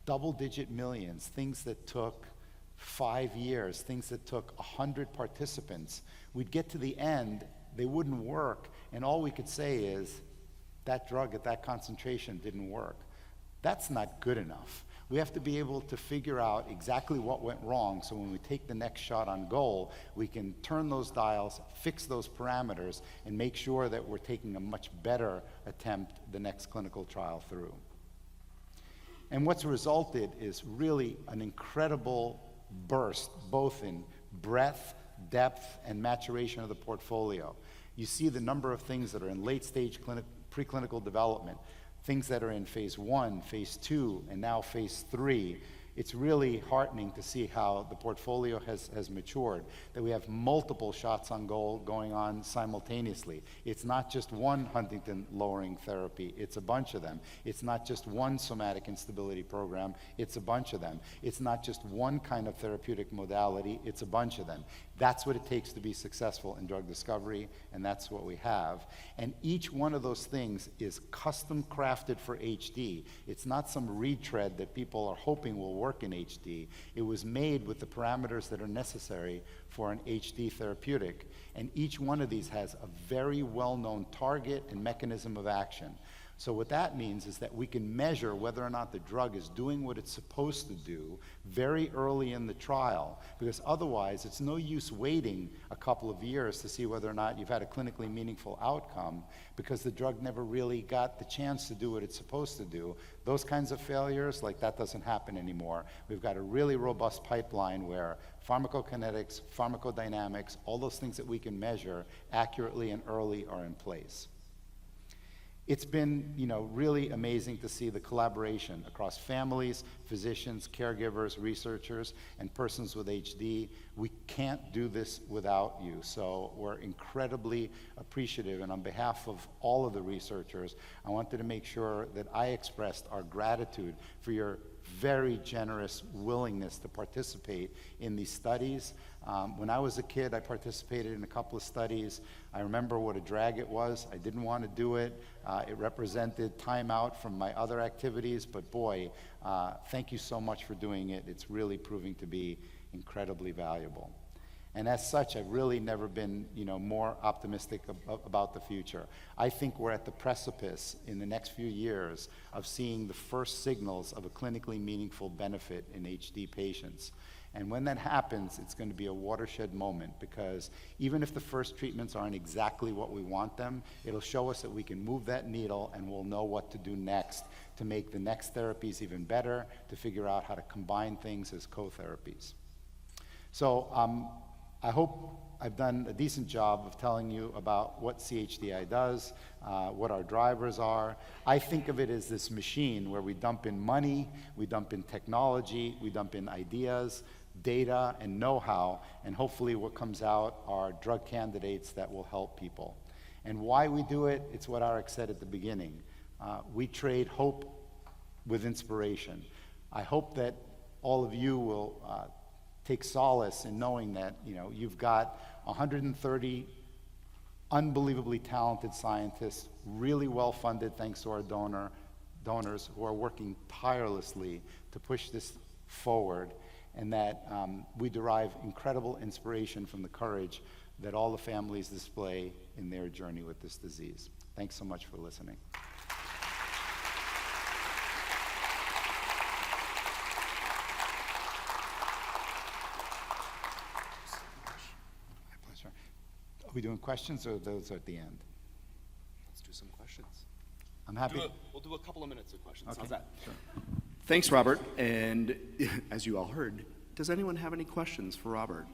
double-digit millions, things that took 5 years, things that took 100 participants. We'd get to the end, they wouldn't work, and all we could say is, that drug at that concentration didn't work. That's not good enough. We have to be able to figure out exactly what went wrong, so when we take the next shot on goal, we can turn those dials, fix those parameters, and make sure that we're taking a much better attempt the next clinical trial through. And what's resulted is really an incredible burst, both in breadth, depth, and maturation of the portfolio. You see the number of things that are in late-stage preclinical development, things that are in phase 1, phase 2, and now phase 3. It's really heartening to see how the portfolio has matured, that we have multiple shots on goal going on simultaneously. It's not just one Huntington lowering therapy, it's a bunch of them. It's not just one somatic instability program, it's a bunch of them. It's not just one kind of therapeutic modality, it's a bunch of them. That's what it takes to be successful in drug discovery, and that's what we have. And each one of those things is custom crafted for HD. It's not some retread that people are hoping will work in HD. It was made with the parameters that are necessary for an HD therapeutic. And each one of these has a very well-known target and mechanism of action. So what that means is that we can measure whether or not the drug is doing what it's supposed to do very early in the trial, because otherwise it's no use waiting a couple of years to see whether or not you've had a clinically meaningful outcome, because the drug never really got the chance to do what it's supposed to do. Those kinds of failures, like that doesn't happen anymore. We've got a really robust pipeline where pharmacokinetics, pharmacodynamics, all those things that we can measure accurately and early are in place. It's been, really amazing to see the collaboration across families, physicians, caregivers, researchers, and persons with HD. We can't do this without you, so we're incredibly appreciative. And on behalf of all of the researchers, I wanted to make sure that I expressed our gratitude for your very generous willingness to participate in these studies. When I was a kid, I participated in a couple of studies. I remember what a drag it was. I didn't want to do it. It represented time out from my other activities, but boy, thank you so much for doing it. It's really proving to be incredibly valuable. And as such, I've really never been, more optimistic about the future. I think we're at the precipice in the next few years of seeing the first signals of a clinically meaningful benefit in HD patients. And when that happens, it's going to be a watershed moment, because even if the first treatments aren't exactly what we want them, it'll show us that we can move that needle, and we'll know what to do next to make the next therapies even better, to figure out how to combine things as co-therapies. So I hope I've done a decent job of telling you about what CHDI does, what our drivers are. I think of it as this machine where we dump in money, we dump in technology, we dump in ideas, data, and know-how, and hopefully what comes out are drug candidates that will help people. And why we do it, it's what Arik said at the beginning. We trade hope with inspiration. I hope that all of you will take solace in knowing that you've got 130 unbelievably talented scientists, really well funded thanks to our donors who are working tirelessly to push this forward, and that we derive incredible inspiration from the courage that all the families display in their journey with this disease. Thanks so much for listening. Are we doing questions, or those are at the end? Let's do some questions. I'm happy. We'll do a couple of minutes of questions. Okay. How's that? Sure. Thanks, Robert. And as you all heard, does anyone have any questions for Robert?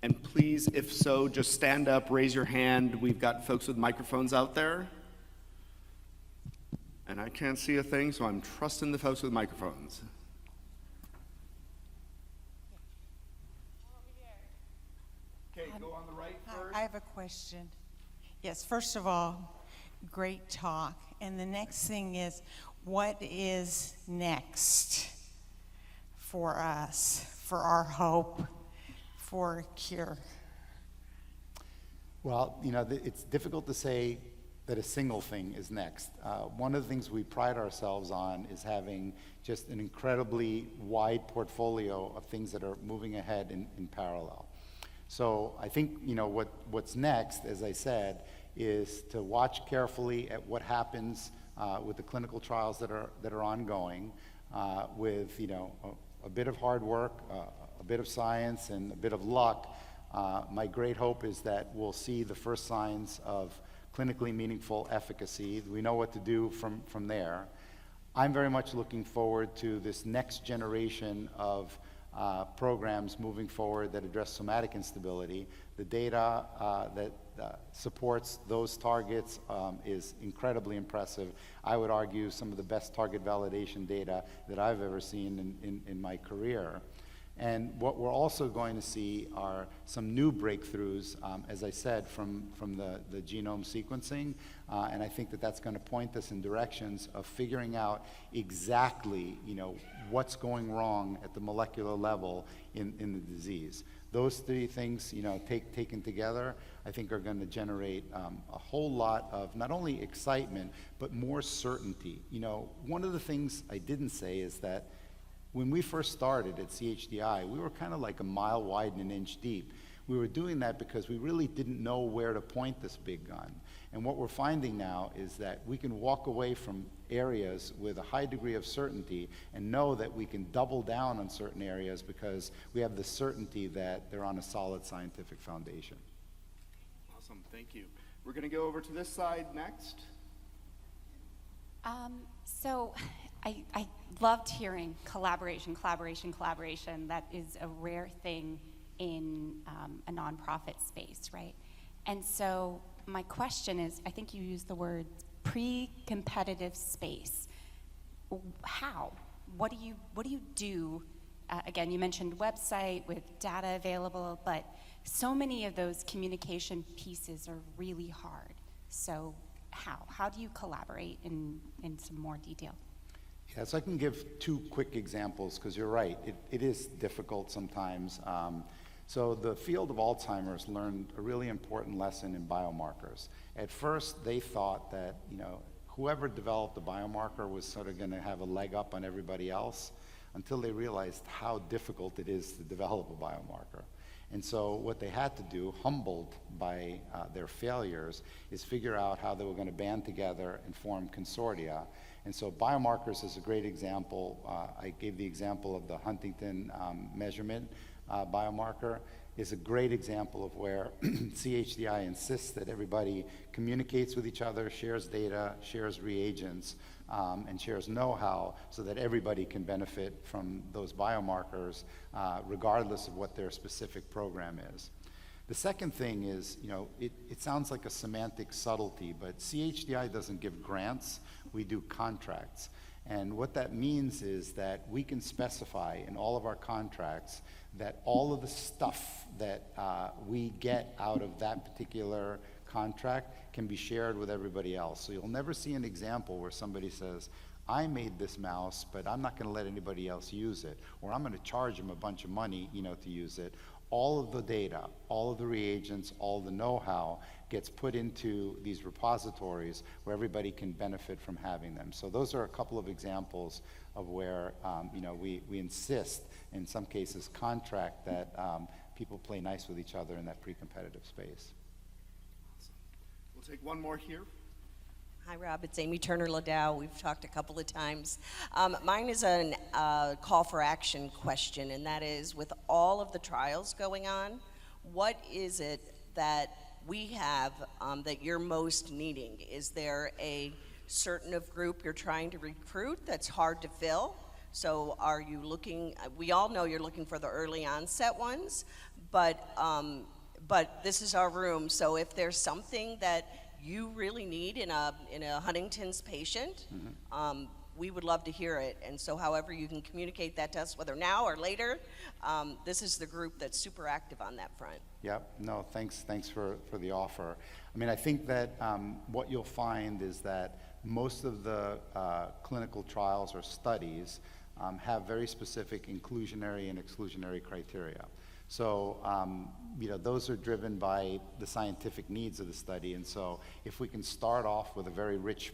And please, if so, just stand up, raise your hand. We've got folks with microphones out there. And I can't see a thing, so I'm trusting the folks with microphones. Okay, go on the right first. I have a question. Yes, first of all, great talk. And the next thing is, what is next for us, for our hope, for a cure? Well, it's difficult to say that a single thing is next. One of the things we pride ourselves on is having just an incredibly wide portfolio of things that are moving ahead in parallel. So I think what's next, as I said, is to watch carefully at what happens with the clinical trials that are ongoing, with a bit of hard work, a bit of science, and a bit of luck. My great hope is that we'll see the first signs of clinically meaningful efficacy. We know what to do from there. I'm very much looking forward to this next generation of programs moving forward that address somatic instability. The data that supports those targets is incredibly impressive. I would argue some of the best target validation data that I've ever seen in my career. And what we're also going to see are some new breakthroughs, as I said, from the genome sequencing. And I think that that's going to point us in directions of figuring out exactly, what's going wrong at the molecular level in the disease. Those three things, taken together, I think are going to generate a whole lot of not only excitement, but more certainty. One of the things I didn't say is that when we first started at CHDI, we were kind of like a mile wide and an inch deep. We were doing that because we really didn't know where to point this big gun. And what we're finding now is that we can walk away from areas with a high degree of certainty and know that we can double down on certain areas because we have the certainty that they're on a solid scientific foundation. Awesome, thank you. We're going to go over to this side next. So I loved hearing collaboration. That is a rare thing in a nonprofit space, right? And so my question is, I think you used the word pre-competitive space. How? What do you do? Again, you mentioned website with data available, but so many of those communication pieces are really hard. So how do you collaborate in some more detail? Yeah, so I can give two quick examples, because you're right, it is difficult sometimes. So the field of Alzheimer's learned a really important lesson in biomarkers. At first, they thought that, whoever developed the biomarker was sort of going to have a leg up on everybody else, until they realized how difficult it is to develop a biomarker. And so what they had to do, humbled by their failures, is figure out how they were going to band together and form consortia. And so biomarkers is a great example. I gave the example of the Huntington measurement biomarker. Is a great example of where CHDI insists that everybody communicates with each other, shares data, shares reagents, and shares know-how, so that everybody can benefit from those biomarkers regardless of what their specific program is. The second thing is, it sounds like a semantic subtlety, but CHDI doesn't give grants, we do contracts. And what that means is that we can specify in all of our contracts that all of the stuff that we get out of that particular contract can be shared with everybody else. So you'll never see an example where somebody says, I made this mouse, but I'm not going to let anybody else use it, or I'm going to charge them a bunch of money, to use it. All of the data, all of the reagents, all the know-how gets put into these repositories where everybody can benefit from having them. So those are a couple of examples of where we insist, in some cases contract, that people play nice with each other in that pre-competitive space. We'll take one more here. Hi, Rob. It's Amy Turner-Ladow. We've talked a couple of times. Mine is a call for action question, and that is, with all of the trials going on, what is it that we have that you're most needing? Is there a certain of group you're trying to recruit that's hard to fill? So are you looking, we all know you're looking for the early onset ones, but this is our room, so if there's something that you really need in a Huntington's patient, we would love to hear it. And so however you can communicate that to us, whether now or later, this is the group that's super active on that front. Yep, no, thanks for the offer. I mean, I think that what you'll find is that most of the clinical trials or studies have very specific inclusionary and exclusionary criteria. So, those are driven by the scientific needs of the study. And so if we can start off with a very rich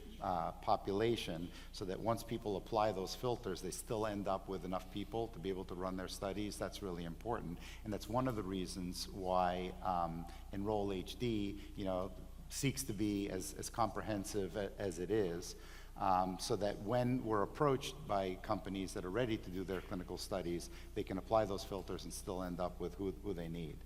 population, so that once people apply those filters, they still end up with enough people to be able to run their studies, that's really important. And that's one of the reasons why Enroll HD, seeks to be as comprehensive as it is. So that when we're approached by companies that are ready to do their clinical studies, they can apply those filters and still end up with who they need.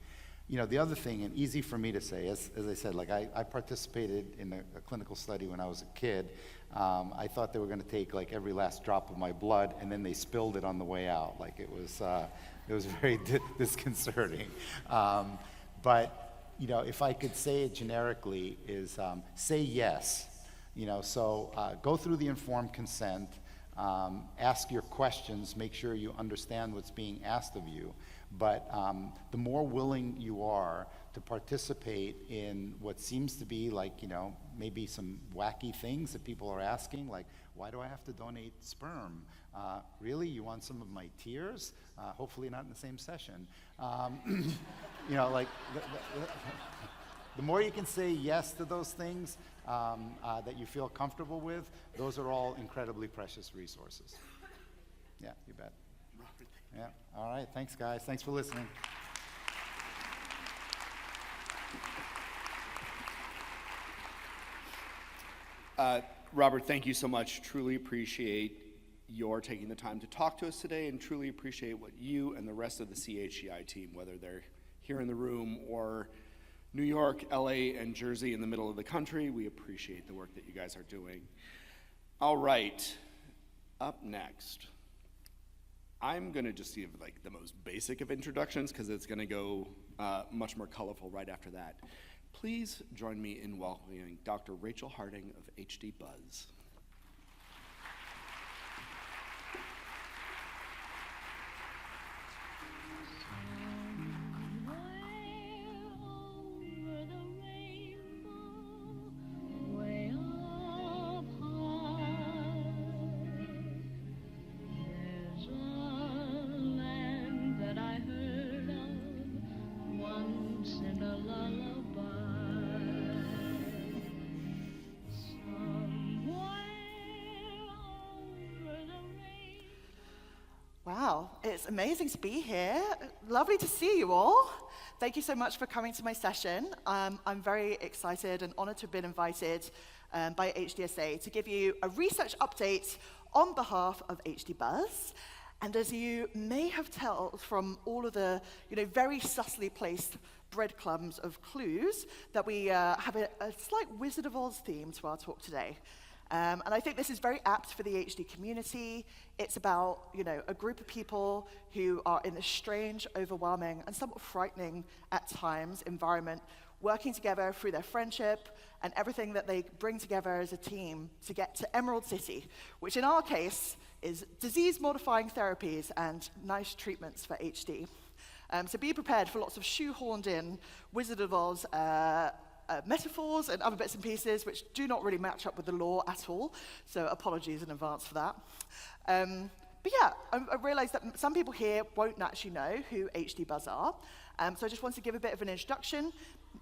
The other thing, and easy for me to say, as I said, like I participated in a clinical study when I was a kid. I thought they were going to take like every last drop of my blood, and then they spilled it on the way out. Like it was very disconcerting. But if I could say it generically, is say yes. So go through the informed consent, ask your questions, make sure you understand what's being asked of you. But the more willing you are to participate in what seems to be like, maybe some wacky things that people are asking, like, why do I have to donate sperm? Really, you want some of my tears? Hopefully not in the same session. The more you can say yes to those things that you feel comfortable with, those are all incredibly precious resources. Yeah, you bet. Yeah, all right, thanks guys, thanks for listening. Robert, thank you so much. Truly appreciate your taking the time to talk to us today, and truly appreciate what you and the rest of the CHDI team, whether they're here in the room or New York, LA, and Jersey in the middle of the country, we appreciate the work that you guys are doing. All right, up next, I'm gonna just give like the most basic of introductions because it's gonna go much more colorful right after that. Please join me in welcoming Dr. Rachel Harding of HD Buzz. Wow, it's amazing to be here. Lovely to see you all. Thank you so much for coming to my session. I'm very excited and honored to have been invited by HDSA to give you a research update on behalf of HD Buzz. And as you may have told from all of the very subtly placed breadcrumbs of clues, that we have a slight Wizard of Oz theme to our talk today. And I think this is very apt for the HD community. It's about, a group of people who are in this strange, overwhelming, and somewhat frightening at times environment, working together through their friendship and everything that they bring together as a team to get to Emerald City, which in our case is disease-modifying therapies and nice treatments for HD. So be prepared for lots of shoehorned in Wizard of Oz metaphors and other bits and pieces which do not really match up with the law at all, so apologies in advance for that. But yeah, I realize that some people here won't actually know who HD Buzz are, so I just want to give a bit of an introduction.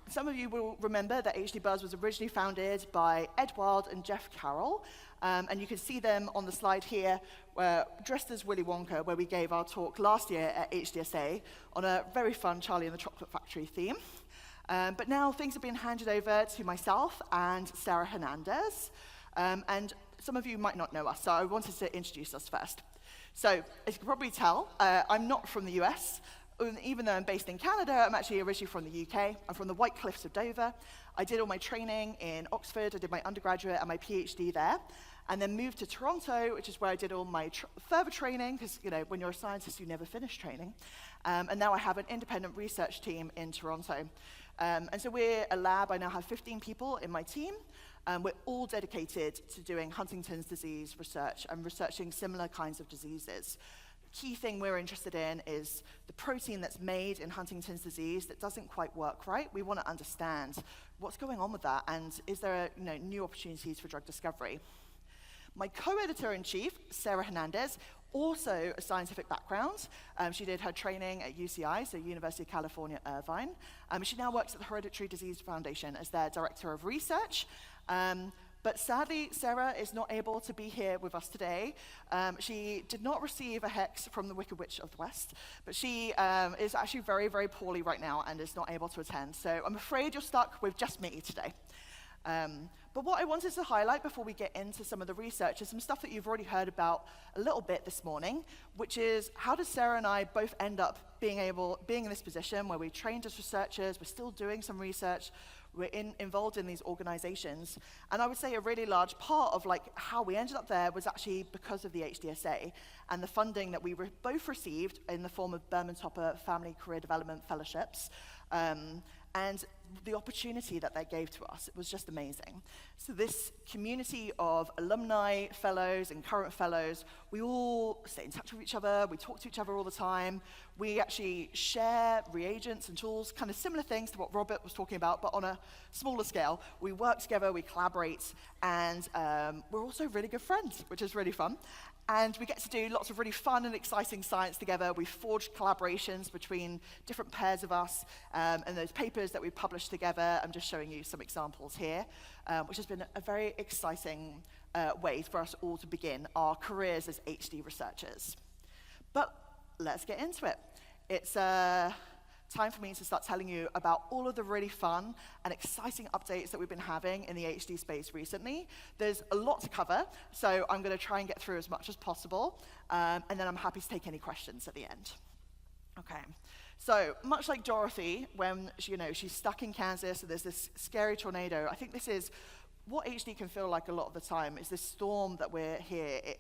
Some of you will remember that HD Buzz was originally founded by Ed Wild and Jeff Carroll, and you can see them on the slide here, dressed as Willy Wonka, where we gave our talk last year at HDSA on a very fun Charlie and the Chocolate Factory theme. But now things have been handed over to myself and Sarah Hernandez, and some of you might not know us, so I wanted to introduce us first. So, as you can probably tell, I'm not from the US. Even though I'm based in Canada, I'm actually originally from the UK. I'm from the White Cliffs of Dover. I did all my training in Oxford. I did my undergraduate and my PhD there, and then moved to Toronto, which is where I did all my further training, because when you're a scientist, you never finish training. And now I have an independent research team in Toronto. And so we're a lab. I now have 15 people in my team. We're all dedicated to doing Huntington's disease research and researching similar kinds of diseases. Key thing we're interested in is the protein that's made in Huntington's disease that doesn't quite work right. We want to understand what's going on with that, and is there new opportunities for drug discovery. My co-editor-in-chief, Sarah Hernandez, also a scientific background. She did her training at UCI, so University of California, Irvine. She now works at the Hereditary Disease Foundation as their director of research. But sadly, Sarah is not able to be here with us today. She did not receive a hex from the Wicked Witch of the West, but she is actually very, very poorly right now and is not able to attend. So I'm afraid you're stuck with just me today. But what I wanted to highlight before we get into some of the research is some stuff that you've already heard about a little bit this morning, which is how does Sarah and I both end up being in this position where we trained as researchers, we're still doing some research, we're involved in these organizations. And I would say a really large part of how we ended up there was actually because of the HDSA and the funding that we both received in the form of Berman Topper Family Career Development Fellowships. And the opportunity that they gave to us, it was just amazing. So this community of alumni, fellows, and current fellows, we all stay in touch with each other, we talk to each other all the time, we actually share reagents and tools, kind of similar things to what Robert was talking about, but on a smaller scale. We work together, we collaborate, and we're also really good friends, which is really fun. And we get to do lots of really fun and exciting science together. We've forged collaborations between different pairs of us, and those papers that we've published together. I'm just showing you some examples here, which has been a very exciting way for us all to begin our careers as HD researchers. But let's get into it. It's time for me to start telling you about all of the really fun and exciting updates that we've been having in the HD space recently. There's a lot to cover, so I'm going to try and get through as much as possible, and then I'm happy to take any questions at the end. Okay, so much like Dorothy, when she's stuck in Kansas and there's this scary tornado, I think this is what HD can feel like a lot of the time, is this storm that we're here. It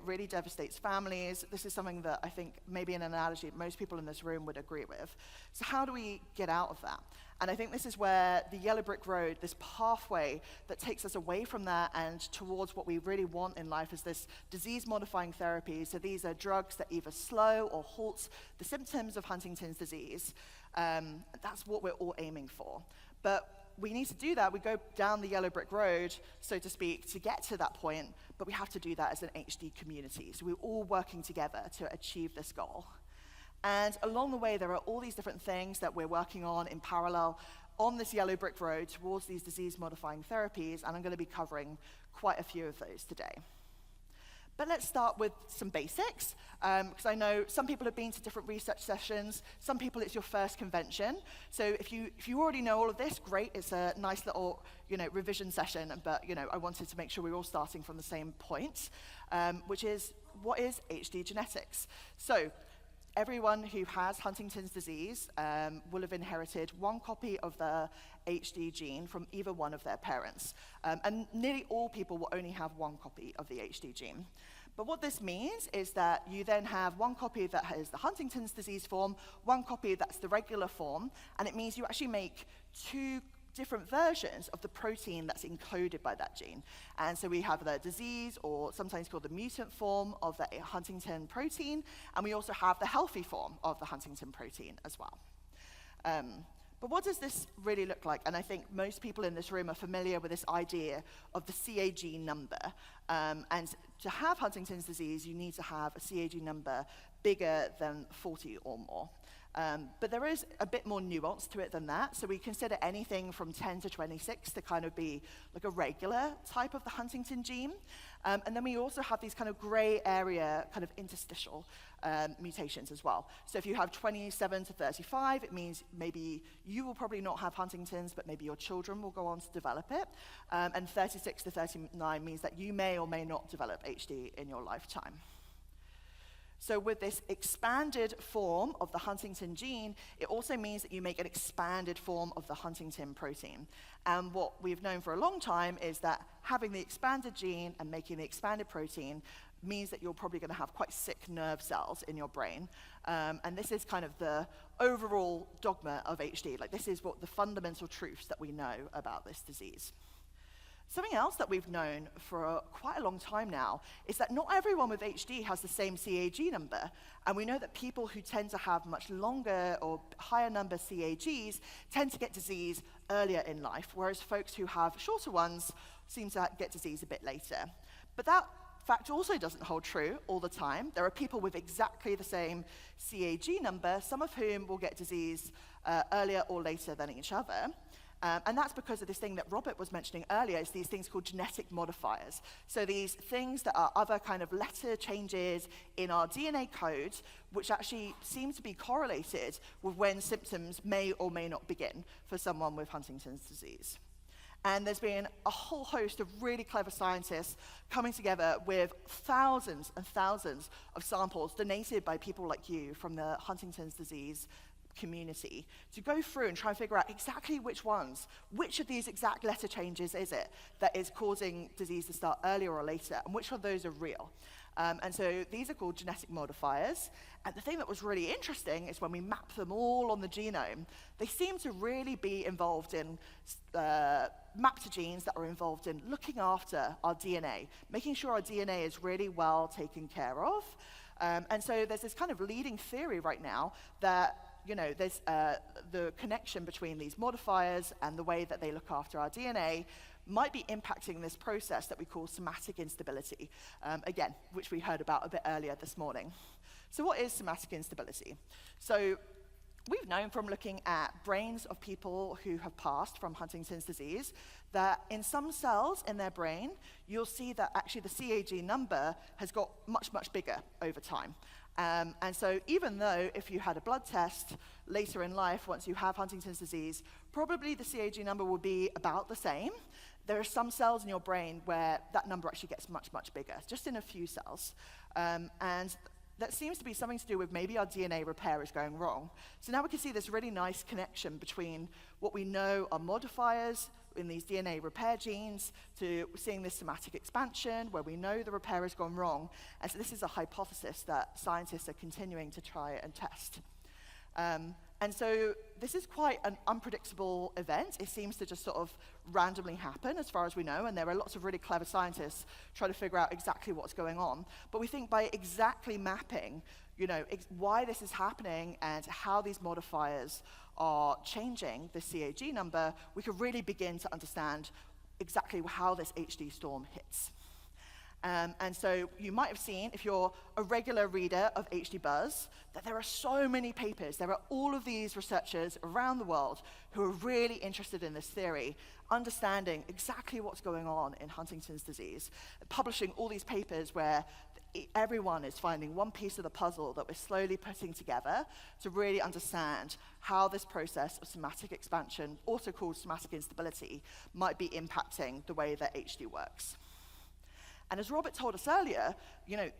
really devastates families. This is something that I think maybe an analogy most people in this room would agree with. So how do we get out of that? And I think this is where the yellow brick road, this pathway that takes us away from that and towards what we really want in life, is this disease-modifying therapy. So these are drugs that either slow or halt the symptoms of Huntington's disease. That's what we're all aiming for. But we need to do that. We go down the yellow brick road, so to speak, to get to that point, but we have to do that as an HD community. So we're all working together to achieve this goal. And along the way, there are all these different things that we're working on in parallel on this yellow brick road towards these disease-modifying therapies, and I'm going to be covering quite a few of those today. But let's start with some basics, because I know some people have been to different research sessions, some people it's your first convention. So if you already know all of this, great, it's a nice little revision session, but I wanted to make sure we're all starting from the same point, which is, what is HD genetics? So everyone who has Huntington's disease will have inherited one copy of the HD gene from either one of their parents. And nearly all people will only have one copy of the HD gene. But what this means is that you then have one copy that has the Huntington's disease form, one copy that's the regular form, and it means you actually make two different versions of the protein that's encoded by that gene. And so we have the disease, or sometimes called the mutant form of the Huntington protein, and we also have the healthy form of the Huntington protein as well. But what does this really look like? And I think most people in this room are familiar with this idea of the CAG number. And to have Huntington's disease, you need to have a CAG number bigger than 40 or more. But there is a bit more nuance to it than that. So we consider anything from 10 to 26 to kind of be like a regular type of the Huntington gene. And then we also have these kind of gray area, kind of interstitial mutations as well. So if you have 27 to 35, it means maybe you will probably not have Huntington's, but maybe your children will go on to develop it. And 36 to 39 means that you may or may not develop HD in your lifetime. So with this expanded form of the Huntington gene, it also means that you make an expanded form of the Huntington protein. And what we've known for a long time is that having the expanded gene and making the expanded protein means that you're probably going to have quite sick nerve cells in your brain. And this is kind of the overall dogma of HD. Like, this is what the fundamental truths that we know about this disease. Something else that we've known for quite a long time now is that not everyone with HD has the same CAG number. And we know that people who tend to have much longer or higher number CAGs tend to get disease earlier in life, whereas folks who have shorter ones seem to get disease a bit later. But that fact also doesn't hold true all the time. There are people with exactly the same CAG number, some of whom will get disease earlier or later than each other. And that's because of this thing that Robert was mentioning earlier, is these things called genetic modifiers. So these things that are other kind of letter changes in our DNA code, which actually seem to be correlated with when symptoms may or may not begin for someone with Huntington's disease. And there's been a whole host of really clever scientists coming together with thousands and thousands of samples donated by people like you from the Huntington's disease community to go through and try and figure out exactly which of these exact letter changes is it that is causing disease to start earlier or later, and which of those are real. And so these are called genetic modifiers. And the thing that was really interesting is when we map them all on the genome, they seem to really be involved in mapped genes that are involved in looking after our DNA, making sure our DNA is really well taken care of. And so there's this kind of leading theory right now that there's the connection between these modifiers and the way that they look after our DNA might be impacting this process that we call somatic instability, again, which we heard about a bit earlier this morning. So what is somatic instability? So we've known from looking at brains of people who have passed from Huntington's disease that in some cells in their brain, you'll see that actually the CAG number has got much, much bigger over time. And so even though if you had a blood test later in life, once you have Huntington's disease, probably the CAG number will be about the same. There are some cells in your brain where that number actually gets much, much bigger, just in a few cells. And that seems to be something to do with maybe our DNA repair is going wrong. So now we can see this really nice connection between what we know are modifiers in these DNA repair genes to seeing this somatic expansion where we know the repair has gone wrong. And so this is a hypothesis that scientists are continuing to try and test. And so this is quite an unpredictable event. It seems to just sort of randomly happen as far as we know, and there are lots of really clever scientists trying to figure out exactly what's going on. But we think by exactly mapping, why this is happening and how these modifiers are changing the CAG number, we could really begin to understand exactly how this HD storm hits. And so you might have seen, if you're a regular reader of HD Buzz, that there are so many papers. There are all of these researchers around the world who are really interested in this theory, understanding exactly what's going on in Huntington's disease, publishing all these papers where everyone is finding one piece of the puzzle that we're slowly putting together to really understand how this process of somatic expansion, also called somatic instability, might be impacting the way that HD works. And as Robert told us earlier,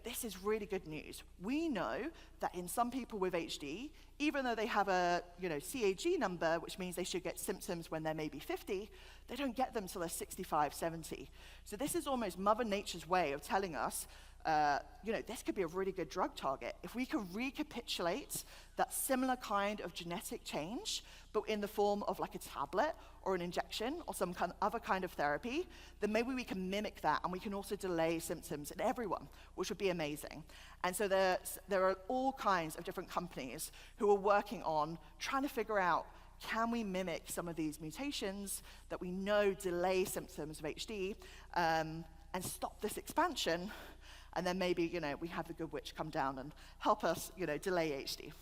this is really good news. We know that in some people with HD, even though they have a CAG number, which means they should get symptoms when they're maybe 50, they don't get them till they're 65, 70. So this is almost Mother Nature's way of telling us, this could be a really good drug target. If we could recapitulate that similar kind of genetic change, but in the form of like a tablet or an injection or some other kind of therapy, then maybe we can mimic that, and we can also delay symptoms in everyone, which would be amazing. And so there are all kinds of different companies who are working on trying to figure out, can we mimic some of these mutations that we know delay symptoms of HD, and stop this expansion, and then maybe we have the good witch come down and help us delay HD.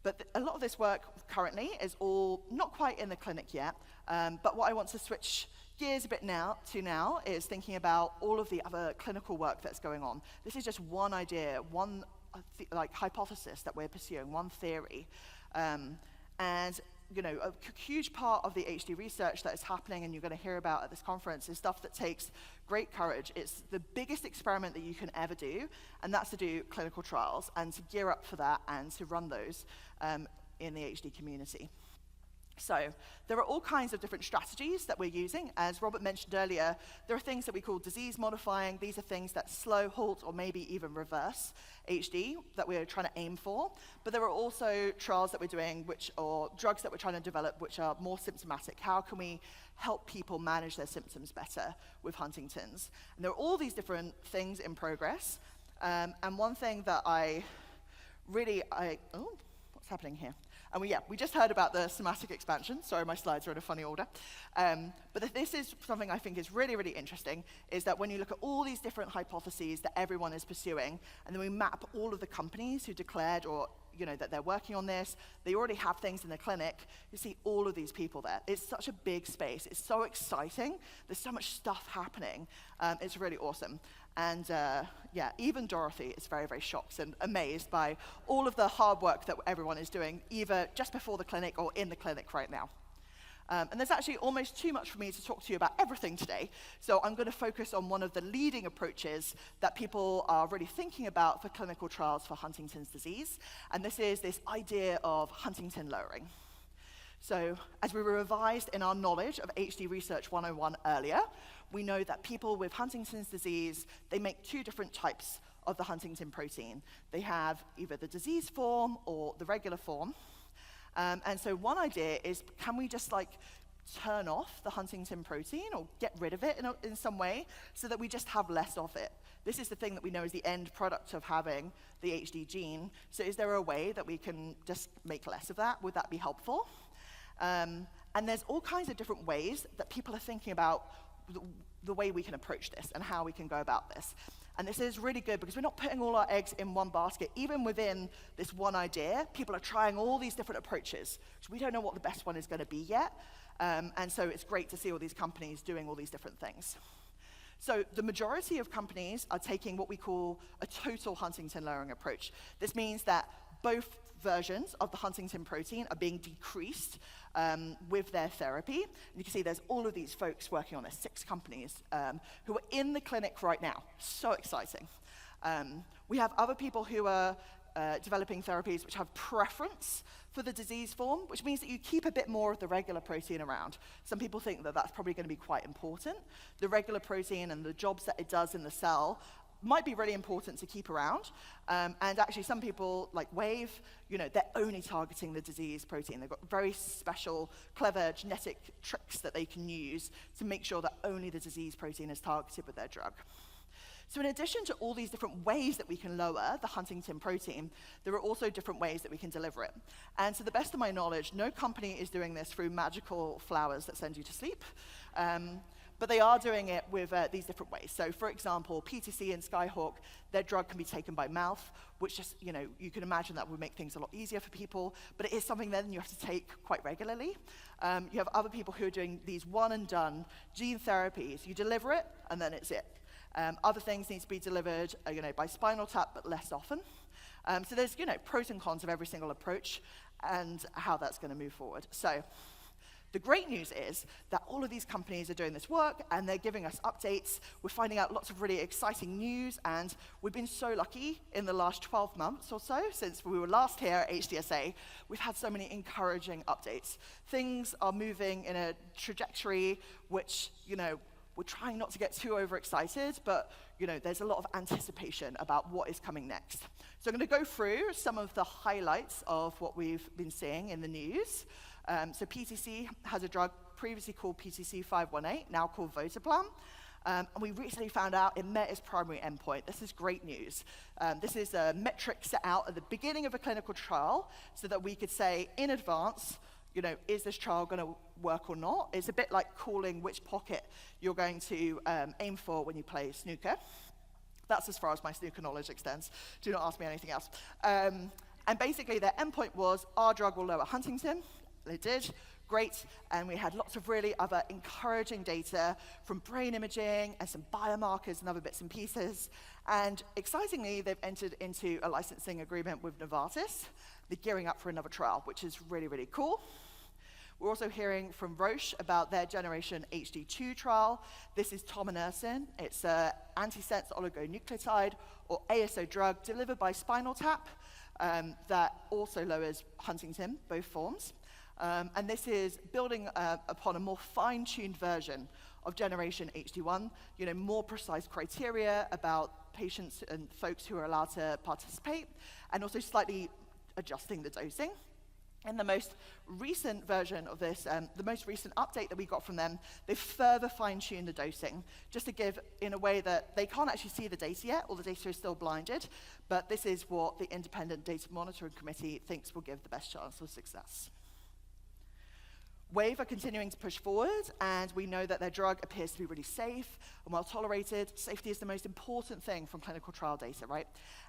But a lot of this work currently is all not quite in the clinic yet, but what I want to switch gears a bit now is thinking about all of the other clinical work that's going on. This is just one idea, one hypothesis that we're pursuing, one theory. And a huge part of the HD research that is happening and you're going to hear about at this conference is stuff that takes great courage. It's the biggest experiment that you can ever do, and that's to do clinical trials and to gear up for that and to run those in the HD community. So there are all kinds of different strategies that we're using. As Robert mentioned earlier, there are things that we call disease modifying. These are things that slow, halt, or maybe even reverse HD that we're trying to aim for. But there are also trials that we're doing, or drugs that we're trying to develop, which are more symptomatic. How can we help people manage their symptoms better with Huntington's? And there are all these different things in progress. And one thing that what's happening here? And we just heard about the somatic expansion. Sorry, my slides are in a funny order. But this is something I think is really, really interesting, is that when you look at all these different hypotheses that everyone is pursuing, and then we map all of the companies who declared or that they're working on this, they already have things in the clinic, you see all of these people there. It's such a big space. It's so exciting. There's so much stuff happening. It's really awesome. And even Dorothy is very, very shocked and amazed by all of the hard work that everyone is doing, either just before the clinic or in the clinic right now. And there's actually almost too much for me to talk to you about everything today, so I'm going to focus on one of the leading approaches that people are really thinking about for clinical trials for Huntington's disease, and this is this idea of Huntington lowering. So as we revised in our knowledge of HD Research 101 earlier, we know that people with Huntington's disease, they make two different types of the Huntington protein. They have either the disease form or the regular form. And so one idea is, can we just turn off the Huntington protein or get rid of it in some way so that we just have less of it? This is the thing that we know is the end product of having the HD gene. So is there a way that we can just make less of that? Would that be helpful? And there's all kinds of different ways that people are thinking about the way we can approach this and how we can go about this. And this is really good because we're not putting all our eggs in one basket. Even within this one idea, people are trying all these different approaches. So we don't know what the best one is going to be yet. And so it's great to see all these companies doing all these different things. So the majority of companies are taking what we call a total Huntington lowering approach. This means that both versions of the Huntington protein are being decreased with their therapy. And you can see there's all of these folks working on this, 6 companies who are in the clinic right now. So exciting. We have other people who are developing therapies which have preference for the disease form, which means that you keep a bit more of the regular protein around. Some people think that that's probably going to be quite important. The regular protein and the jobs that it does in the cell might be really important to keep around. And actually some people, like Wave, they're only targeting the disease protein. They've got very special, clever genetic tricks that they can use to make sure that only the disease protein is targeted with their drug. So in addition to all these different ways that we can lower the Huntington protein, there are also different ways that we can deliver it. And to the best of my knowledge, no company is doing this through magical flowers that send you to sleep. But they are doing it with these different ways. So for example, PTC and Skyhawk, their drug can be taken by mouth, which just, you can imagine that would make things a lot easier for people, but it is something then you have to take quite regularly. You have other people who are doing these one and done gene therapies. You deliver it, and then it's it. Other things need to be delivered, by spinal tap, but less often. So there's, pros and cons of every single approach and how that's going to move forward. So the great news is that all of these companies are doing this work and they're giving us updates. We're finding out lots of really exciting news, and we've been so lucky in the last 12 months or so since we were last here at HDSA. We've had so many encouraging updates. Things are moving in a trajectory which, we're trying not to get too overexcited, but there's a lot of anticipation about what is coming next. So I'm going to go through some of the highlights of what we've been seeing in the news. So PTC has a drug previously called PTC-518, now called Votoplam. And we recently found out it met its primary endpoint. This is great news. This is a metric set out at the beginning of a clinical trial so that we could say in advance, is this trial going to work or not? It's a bit like calling which pocket you're going to aim for when you play snooker. That's as far as my snooker knowledge extends. Do not ask me anything else. And basically, their endpoint was, our drug will lower Huntington. They did. Great. And we had lots of really other encouraging data from brain imaging and some biomarkers and other bits and pieces. And excitingly, they've entered into a licensing agreement with Novartis. They're gearing up for another trial, which is really, really cool. We're also hearing from Roche about their Generation HD2 trial. This is tominersen. It's an antisense oligonucleotide, or ASO drug, delivered by spinal tap that also lowers Huntington, both forms. And this is building upon a more fine-tuned version of Generation HD1, more precise criteria about patients and folks who are allowed to participate, and also slightly adjusting the dosing. In the most recent version of this, the most recent update that we got from them, they've further fine-tuned the dosing, just to give in a way that they can't actually see the data yet, all the data is still blinded, but this is what the Independent Data Monitoring Committee thinks will give the best chance of success. Wave are continuing to push forward, and we know that their drug appears to be really safe and well tolerated. Safety is the most important thing from clinical trial data, right?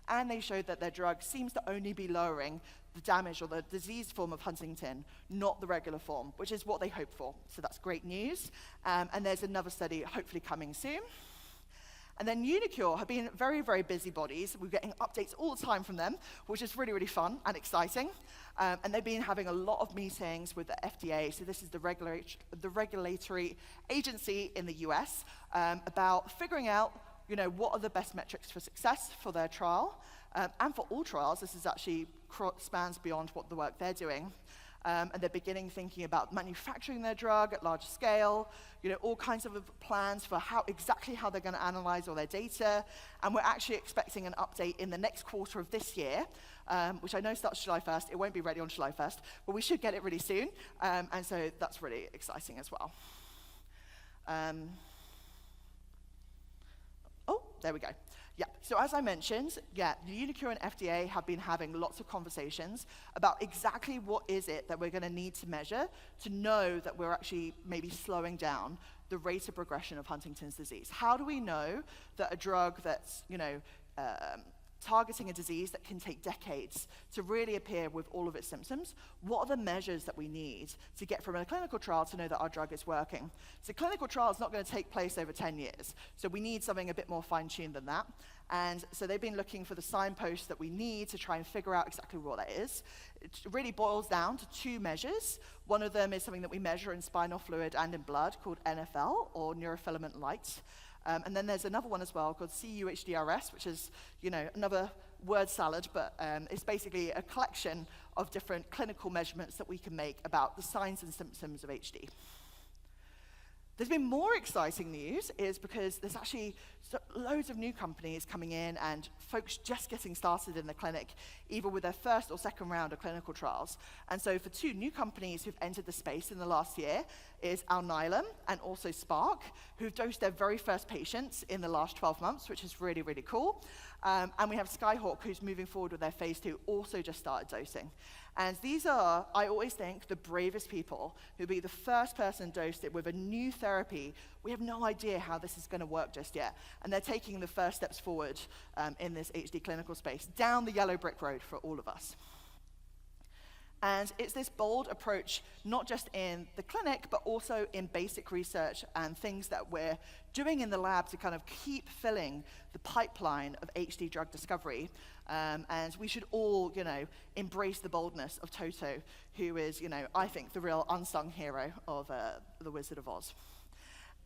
And they showed that their drug seems to only be lowering the damage or the diseased form of Huntington, not the regular form, which is what they hoped for. So that's great news. And there's another study hopefully coming soon. And then Unicure have been very, very busy bodies. We're getting updates all the time from them, which is really, really fun and exciting. And they've been having a lot of meetings with the FDA, so this is the regulatory agency in the US, about figuring out, what are the best metrics for success for their trial. And for all trials, this is actually spans beyond what the work they're doing. And they're beginning thinking about manufacturing their drug at large scale, all kinds of plans for exactly how they're going to analyze all their data. And we're actually expecting an update in the next quarter of this year, which I know starts July 1st. It won't be ready on July 1st, but we should get it really soon. And so that's really exciting as well. Oh, there we go. Yeah, so as I mentioned, the Unicure and FDA have been having lots of conversations about exactly what is it that we're going to need to measure to know that we're actually maybe slowing down the rate of progression of Huntington's disease. How do we know that a drug that's, targeting a disease that can take decades to really appear with all of its symptoms, what are the measures that we need to get from a clinical trial to know that our drug is working? So clinical trial is not going to take place over 10 years, so we need something a bit more fine-tuned than that. And so they've been looking for the signposts that we need to try and figure out exactly what that is. It really boils down to two measures. One of them is something that we measure in spinal fluid and in blood called NFL, or neurofilament light. And then there's another one as well called CUHDRS, which is, another word salad, but it's basically a collection of different clinical measurements that we can make about the signs and symptoms of HD. There's been more exciting news is because there's actually loads of new companies coming in and folks just getting started in the clinic, either with their first or second round of clinical trials. And so for two new companies who've entered the space in the last year is Alnylam and also Spark, who've dosed their very first patients in the last 12 months, which is really, really cool. And we have Skyhawk, who's moving forward with their phase 2, also just started dosing. And these are, I always think, the bravest people who'll be the first person dosed it with a new therapy. We have no idea how this is going to work just yet. And they're taking the first steps forward in this HD clinical space, down the yellow brick road for all of us. And it's this bold approach, not just in the clinic, but also in basic research and things that we're doing in the lab to kind of keep filling the pipeline of HD drug discovery. And we should all, embrace the boldness of Toto, who is, I think, the real unsung hero of The Wizard of Oz.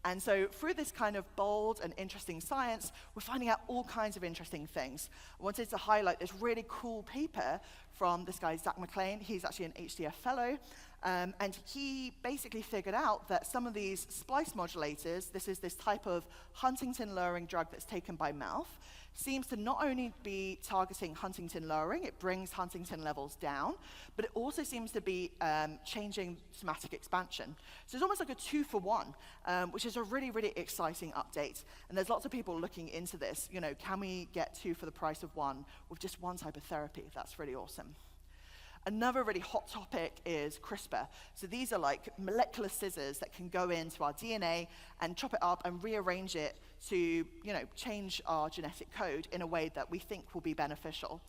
And so through this kind of bold and interesting science, we're finding out all kinds of interesting things. I wanted to highlight this really cool paper from this guy, Zach McLean. He's actually an HDF fellow. And he basically figured out that some of these splice modulators, this is this type of Huntington lowering drug that's taken by mouth, seems to not only be targeting Huntington lowering, it brings Huntington levels down, but it also seems to be changing somatic expansion. So it's almost like a 2-for-1, which is a really, really exciting update. And there's lots of people looking into this. Can we get 2 for the price of 1 with just one type of therapy? That's really awesome. Another really hot topic is CRISPR. So these are like molecular scissors that can go into our DNA and chop it up and rearrange it to, change our genetic code in a way that we think will be beneficial.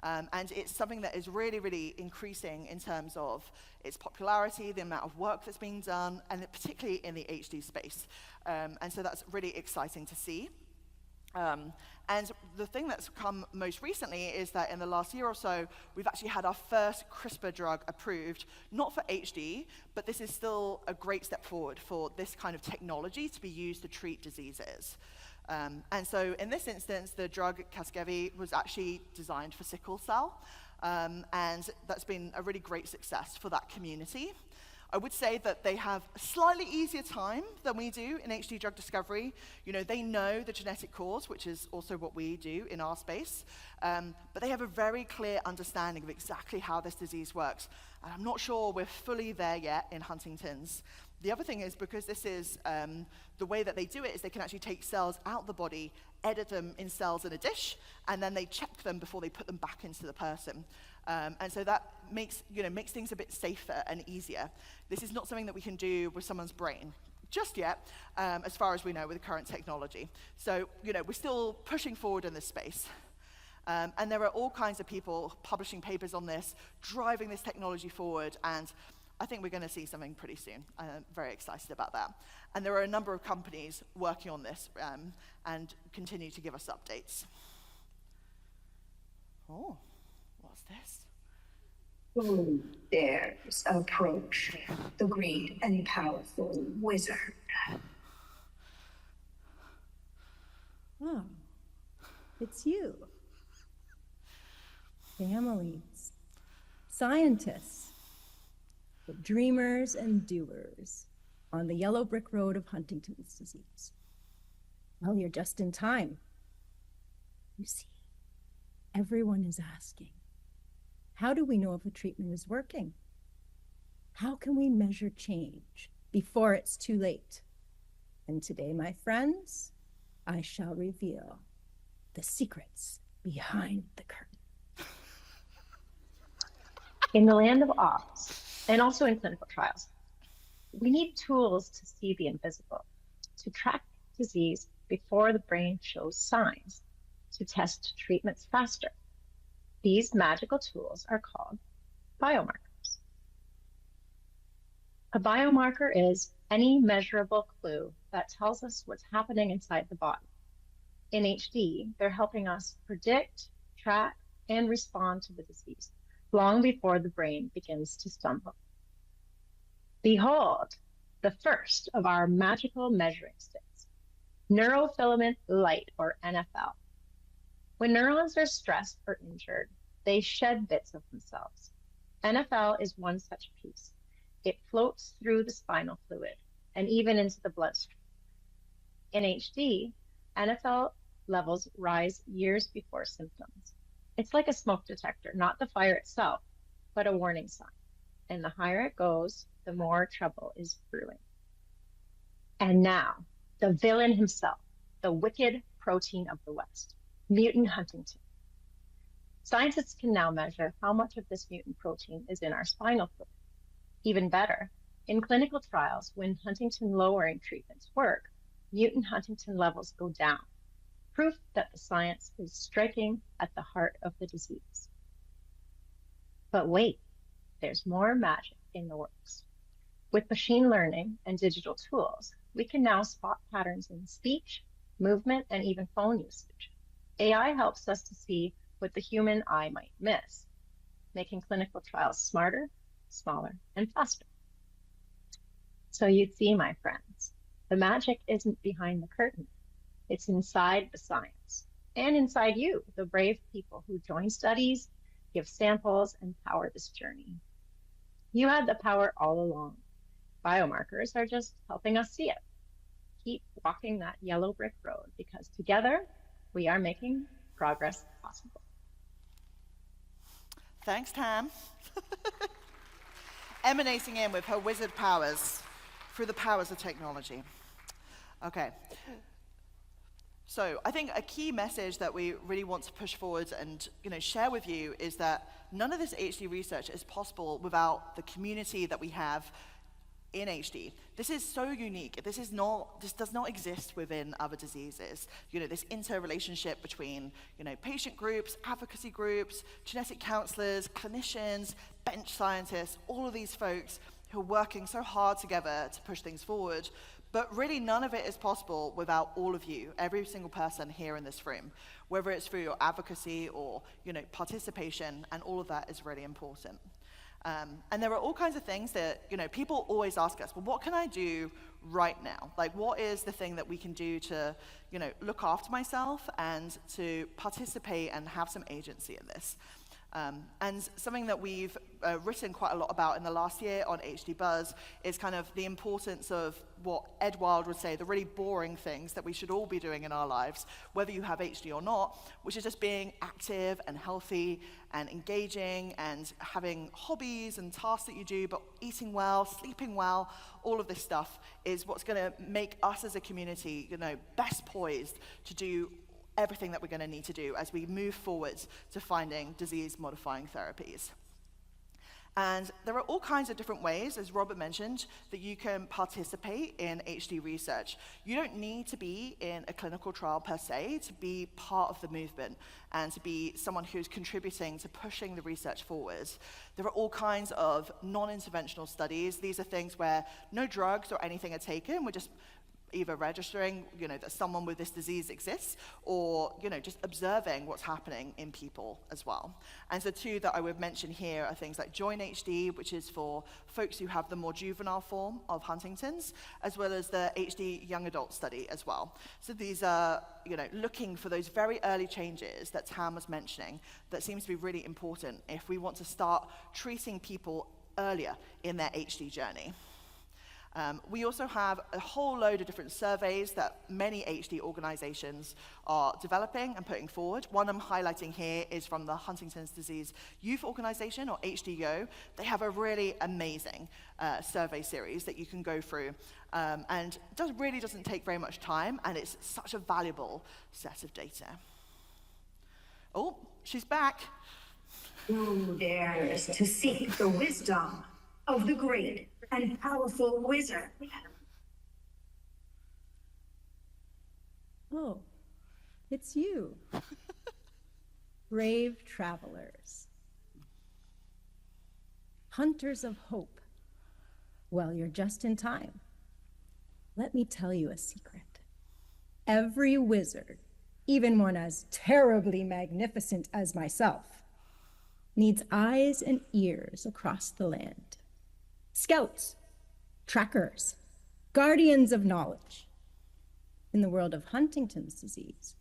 And it's something that is really, really increasing in terms of its popularity, the amount of work that's being done, and particularly in the HD space. And so that's really exciting to see. And the thing that's come most recently is that in the last year or so, we've actually had our first CRISPR drug approved, not for HD, but this is still a great step forward for this kind of technology to be used to treat diseases. And so in this instance, the drug Casgevy was actually designed for sickle cell, and that's been a really great success for that community. I would say that they have a slightly easier time than we do in HD drug discovery. They know the genetic cause, which is also what we do in our space, but they have a very clear understanding of exactly how this disease works. And I'm not sure we're fully there yet in Huntington's. The other thing is, because this is the way that they do it is they can actually take cells out the body, edit them in cells in a dish, and then they check them before they put them back into the person. And so that makes things a bit safer and easier. This is not something that we can do with someone's brain just yet, as far as we know with the current technology. So, we're still pushing forward in this space. And there are all kinds of people publishing papers on this, driving this technology forward, and I think we're going to see something pretty soon. I'm very excited about that. And there are a number of companies working on this and continue to give us updates. Oh, what's this? Who dares approach the great and powerful wizard? Oh, it's you. Families, scientists, the dreamers and doers on the yellow brick road of Huntington's disease. Well, you're just in time. You see, everyone is asking, how do we know if a treatment is working? How can we measure change before it's too late? And today, my friends, I shall reveal the secrets behind the curtain. In the land of Oz, and also in clinical trials, we need tools to see the invisible, to track disease before the brain shows signs, to test treatments faster. These magical tools are called biomarkers. A biomarker is any measurable clue that tells us what's happening inside the body. In HD, they're helping us predict, track, and respond to the disease long before the brain begins to stumble. Behold, the first of our magical measuring sticks, neurofilament light, or NFL. When neurons are stressed or injured, they shed bits of themselves. NFL is one such piece. It floats through the spinal fluid and even into the bloodstream. In HD, NFL levels rise years before symptoms. It's like a smoke detector, not the fire itself, but a warning sign. And the higher it goes, the more trouble is brewing. And now, the villain himself, the wicked protein of the West, mutant Huntington. Scientists can now measure how much of this mutant protein is in our spinal fluid. Even better, in clinical trials, when Huntington lowering treatments work, mutant Huntington levels go down, proof that the science is striking at the heart of the disease. But wait, there's more magic in the works. With machine learning and digital tools, we can now spot patterns in speech, movement, and even phone usage. AI helps us to see what the human eye might miss, making clinical trials smarter, smaller, and faster. So you see, my friends, the magic isn't behind the curtain. It's inside the science, and inside you, the brave people who join studies, give samples, and power this journey. You had the power all along. Biomarkers are just helping us see it. Keep walking that yellow brick road, because together we are making progress possible. Thanks, Tam. Emanating in with her wizard powers through the powers of technology. Okay. So I think a key message that we really want to push forward and share with you is that none of this HD research is possible without the community that we have in HD. This is so unique. This does not exist within other diseases. This interrelationship between, patient groups, advocacy groups, genetic counselors, clinicians, bench scientists, all of these folks who are working so hard together to push things forward. But really none of it is possible without all of you, every single person here in this room, whether it's through your advocacy or, participation, and all of that is really important. And there are all kinds of things that, people always ask us, well, what can I do right now? Like, what is the thing that we can do to, look after myself and to participate and have some agency in this? And something that we've written quite a lot about in the last year on HD Buzz is kind of the importance of what Ed Wild would say, the really boring things that we should all be doing in our lives, whether you have HD or not, which is just being active and healthy and engaging and having hobbies and tasks that you do, but eating well, sleeping well, all of this stuff is what's going to make us as a community, best poised to do everything that we're going to need to do as we move forward to finding disease-modifying therapies. And there are all kinds of different ways, as Robert mentioned, that you can participate in HD research. You don't need to be in a clinical trial per se to be part of the movement and to be someone who's contributing to pushing the research forward. There are all kinds of non-interventional studies. These are things where no drugs or anything are taken. We're just either registering, that someone with this disease exists, or, just observing what's happening in people as well. And so two that I would mention here are things like Join HD, which is for folks who have the more juvenile form of Huntington's, as well as the HD young adult study as well. So these are, looking for those very early changes that Tam was mentioning that seems to be really important if we want to start treating people earlier in their HD journey. We also have a whole load of different surveys that many HD organizations are developing and putting forward. One I'm highlighting here is from the Huntington's Disease Youth Organization, or HDYO. They have a really amazing survey series that you can go through. And it really doesn't take very much time, and it's such a valuable set of data. Oh, she's back. Who dares to seek the wisdom of the great and powerful wizard? Oh, it's you. Brave travelers. Hunters of hope. Well, you're just in time. Let me tell you a secret. Every wizard, even one as terribly magnificent as myself, needs eyes and ears across the land. Scouts, trackers, guardians of knowledge. In the world of Huntington's disease,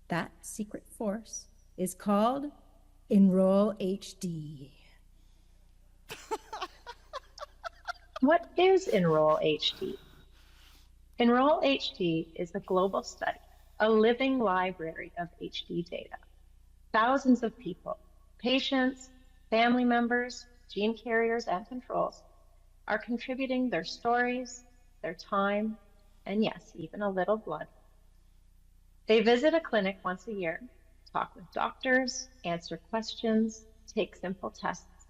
that secret force is called Enroll HD. What is Enroll HD? Enroll HD is a global study, a living library of HD data. Thousands of people, patients, family members, gene carriers, and controls are contributing their stories, their time, and yes, even a little blood. They visit a clinic once a year talk with doctors, answer questions, take simple tests,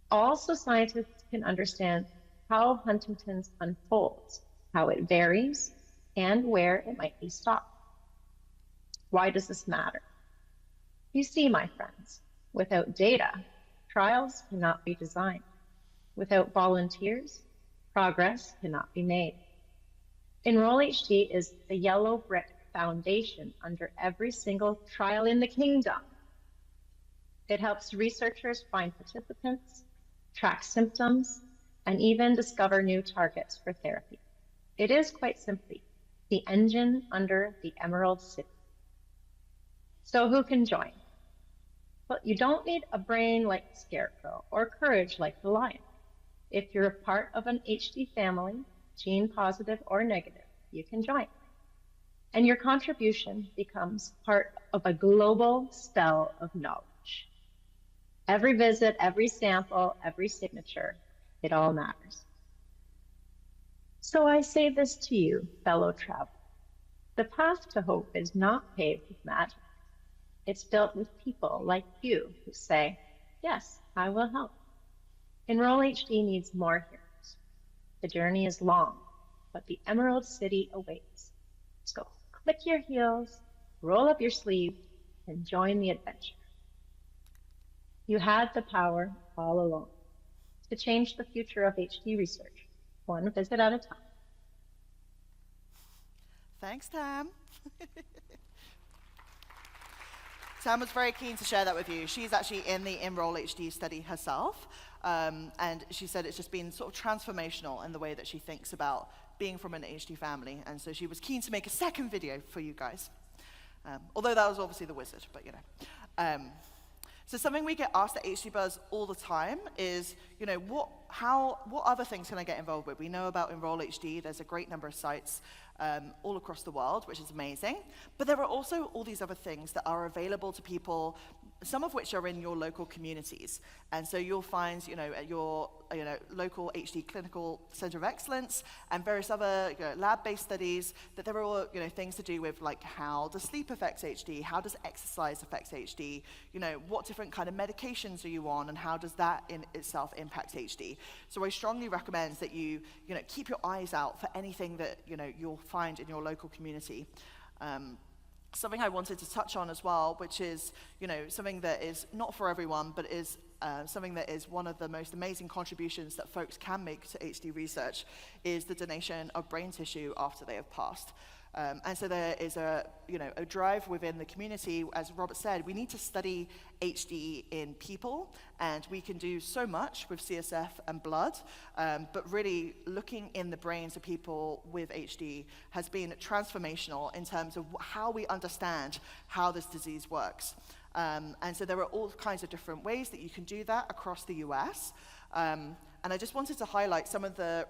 all so scientists can understand how Huntington's unfolds, how it varies, and where it might be stopped. Why does this matter? You see, my friends, without data, trials cannot be designed. Without volunteers, progress cannot be made. Enroll HD is the yellow brick foundation under every single trial in the kingdom. It helps researchers find participants, track symptoms, and even discover new targets for therapy. It is quite simply the engine under the Emerald City. So who can join? Well, you don't need a brain like the scarecrow or courage like the lion. If you're a part of an HD family, gene positive or negative, you can join. And your contribution becomes part of a global spell of knowledge. Every visit, every sample, every signature, it all matters. So I say this to you, fellow traveler. The path to hope is not paved with magic. It's built with people like you who say, yes, I will help. Enroll HD needs more heroes. The journey is long, but the Emerald City awaits. So click your heels, roll up your sleeves, and join the adventure. You had the power all along to change the future of HD research, one visit at a time. Thanks, Tam. Tam was very keen to share that with you. She's actually in the Enroll HD study herself, and she said it's just been sort of transformational in the way that she thinks about being from an HD family, and so she was keen to make a second video for you guys. Although that was obviously the wizard, but you know. So something we get asked at HD Buzz all the time is, you know, what other things can I get involved with? We know about Enroll HD. There's a great number of sites all across the world, which is amazing. But there are also all these other things that are available to people, some of which are in your local communities. And so you'll find, you know, at your local HD Clinical Center of Excellence and various other lab-based studies that there are all, things to do with like how does sleep affect HD, how does exercise affect HD, what different kind of medications are you on and how does that in itself impact HD. So I strongly recommend that you keep your eyes out for anything that you'll find in your local community. Something I wanted to touch on as well, which is something that is not for everyone, but is something that is one of the most amazing contributions that folks can make to HD research, is the donation of brain tissue after they have passed. And so there is a drive within the community. As Robert said, we need to study HD in people, and we can do so much with CSF and blood, but really looking in the brains of people with HD has been transformational in terms of how we understand how this disease works. And so there are all kinds of different ways that you can do that across the US. And I just wanted to highlight some of the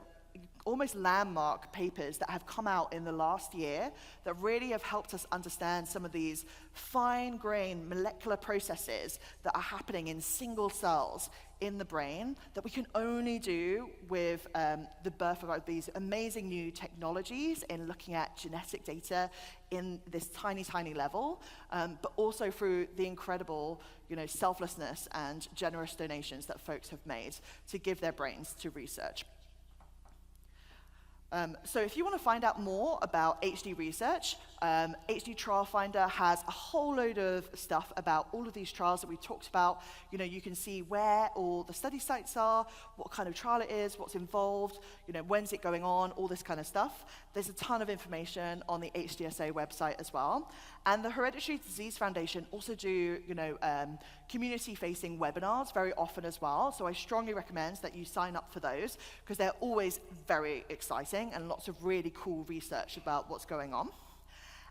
almost landmark papers that have come out in the last year that really have helped us understand some of these fine-grained molecular processes that are happening in single cells in the brain that we can only do with the birth of these amazing new technologies in looking at genetic data in this tiny, tiny level, but also through the incredible selflessness and generous donations that folks have made to give their brains to research. So if you want to find out more about HD research, HD Trial Finder has a whole load of stuff about all of these trials that we talked about. You can see where all the study sites are, what kind of trial it is, what's involved, when's it going on, all this kind of stuff. There's a ton of information on the HDSA website as well. And the Hereditary Disease Foundation also do, community-facing webinars very often as well. So I strongly recommend that you sign up for those because they're always very exciting and lots of really cool research about what's going on.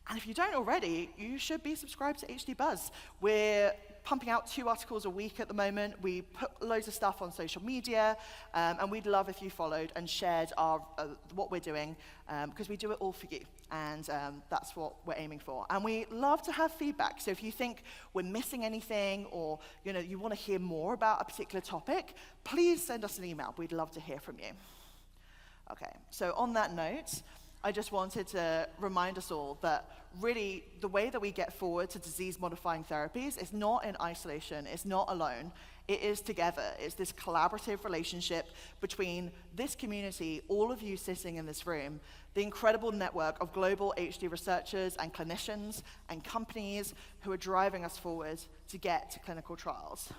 And if you don't already, you should be subscribed to HD Buzz. We're pumping out 2 articles a week at the moment. We put loads of stuff on social media, and we'd love if you followed and shared what we're doing, because we do it all for you, and that's what we're aiming for. And we love to have feedback. So if you think we're missing anything, or you want to hear more about a particular topic, please send us an email. We'd love to hear from you. Okay, so on that note, I just wanted to remind us all that really the way that we get forward to disease-modifying therapies is not in isolation, it's not alone. It is together. It's this collaborative relationship between this community, all of you sitting in this room, the incredible network of global HD researchers and clinicians and companies who are driving us forward to get to clinical trials.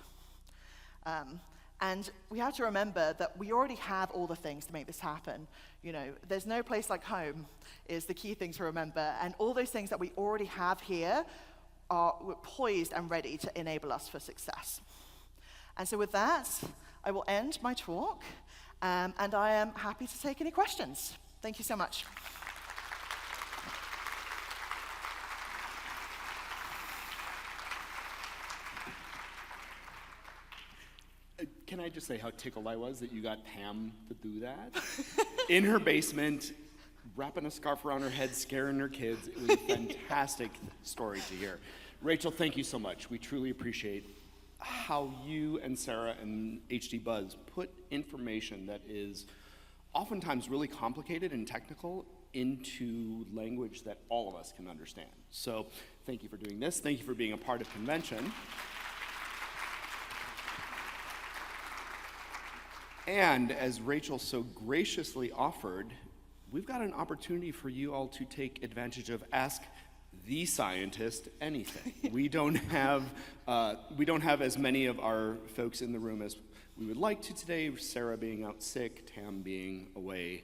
And we have to remember that we already have all the things to make this happen. You know, there's no place like home is the key thing to remember. And all those things that we already have here are poised and ready to enable us for success. And so with that, I will end my talk, and I am happy to take any questions. Thank you so much. Can I just say how tickled I was that you got Pam to do that? In her basement, wrapping a scarf around her head, scaring her kids. It was a fantastic story to hear. Rachel, thank you so much. We truly appreciate how you and Sarah and HD Buzz put information that is oftentimes really complicated and technical into language that all of us can understand. So thank you for doing this. Thank you for being a part of convention. And as Rachel so graciously offered, we've got an opportunity for you all to take advantage of Ask the Scientist anything. We don't have as many of our folks in the room as we would like to today, Sarah being out sick, Tam being away.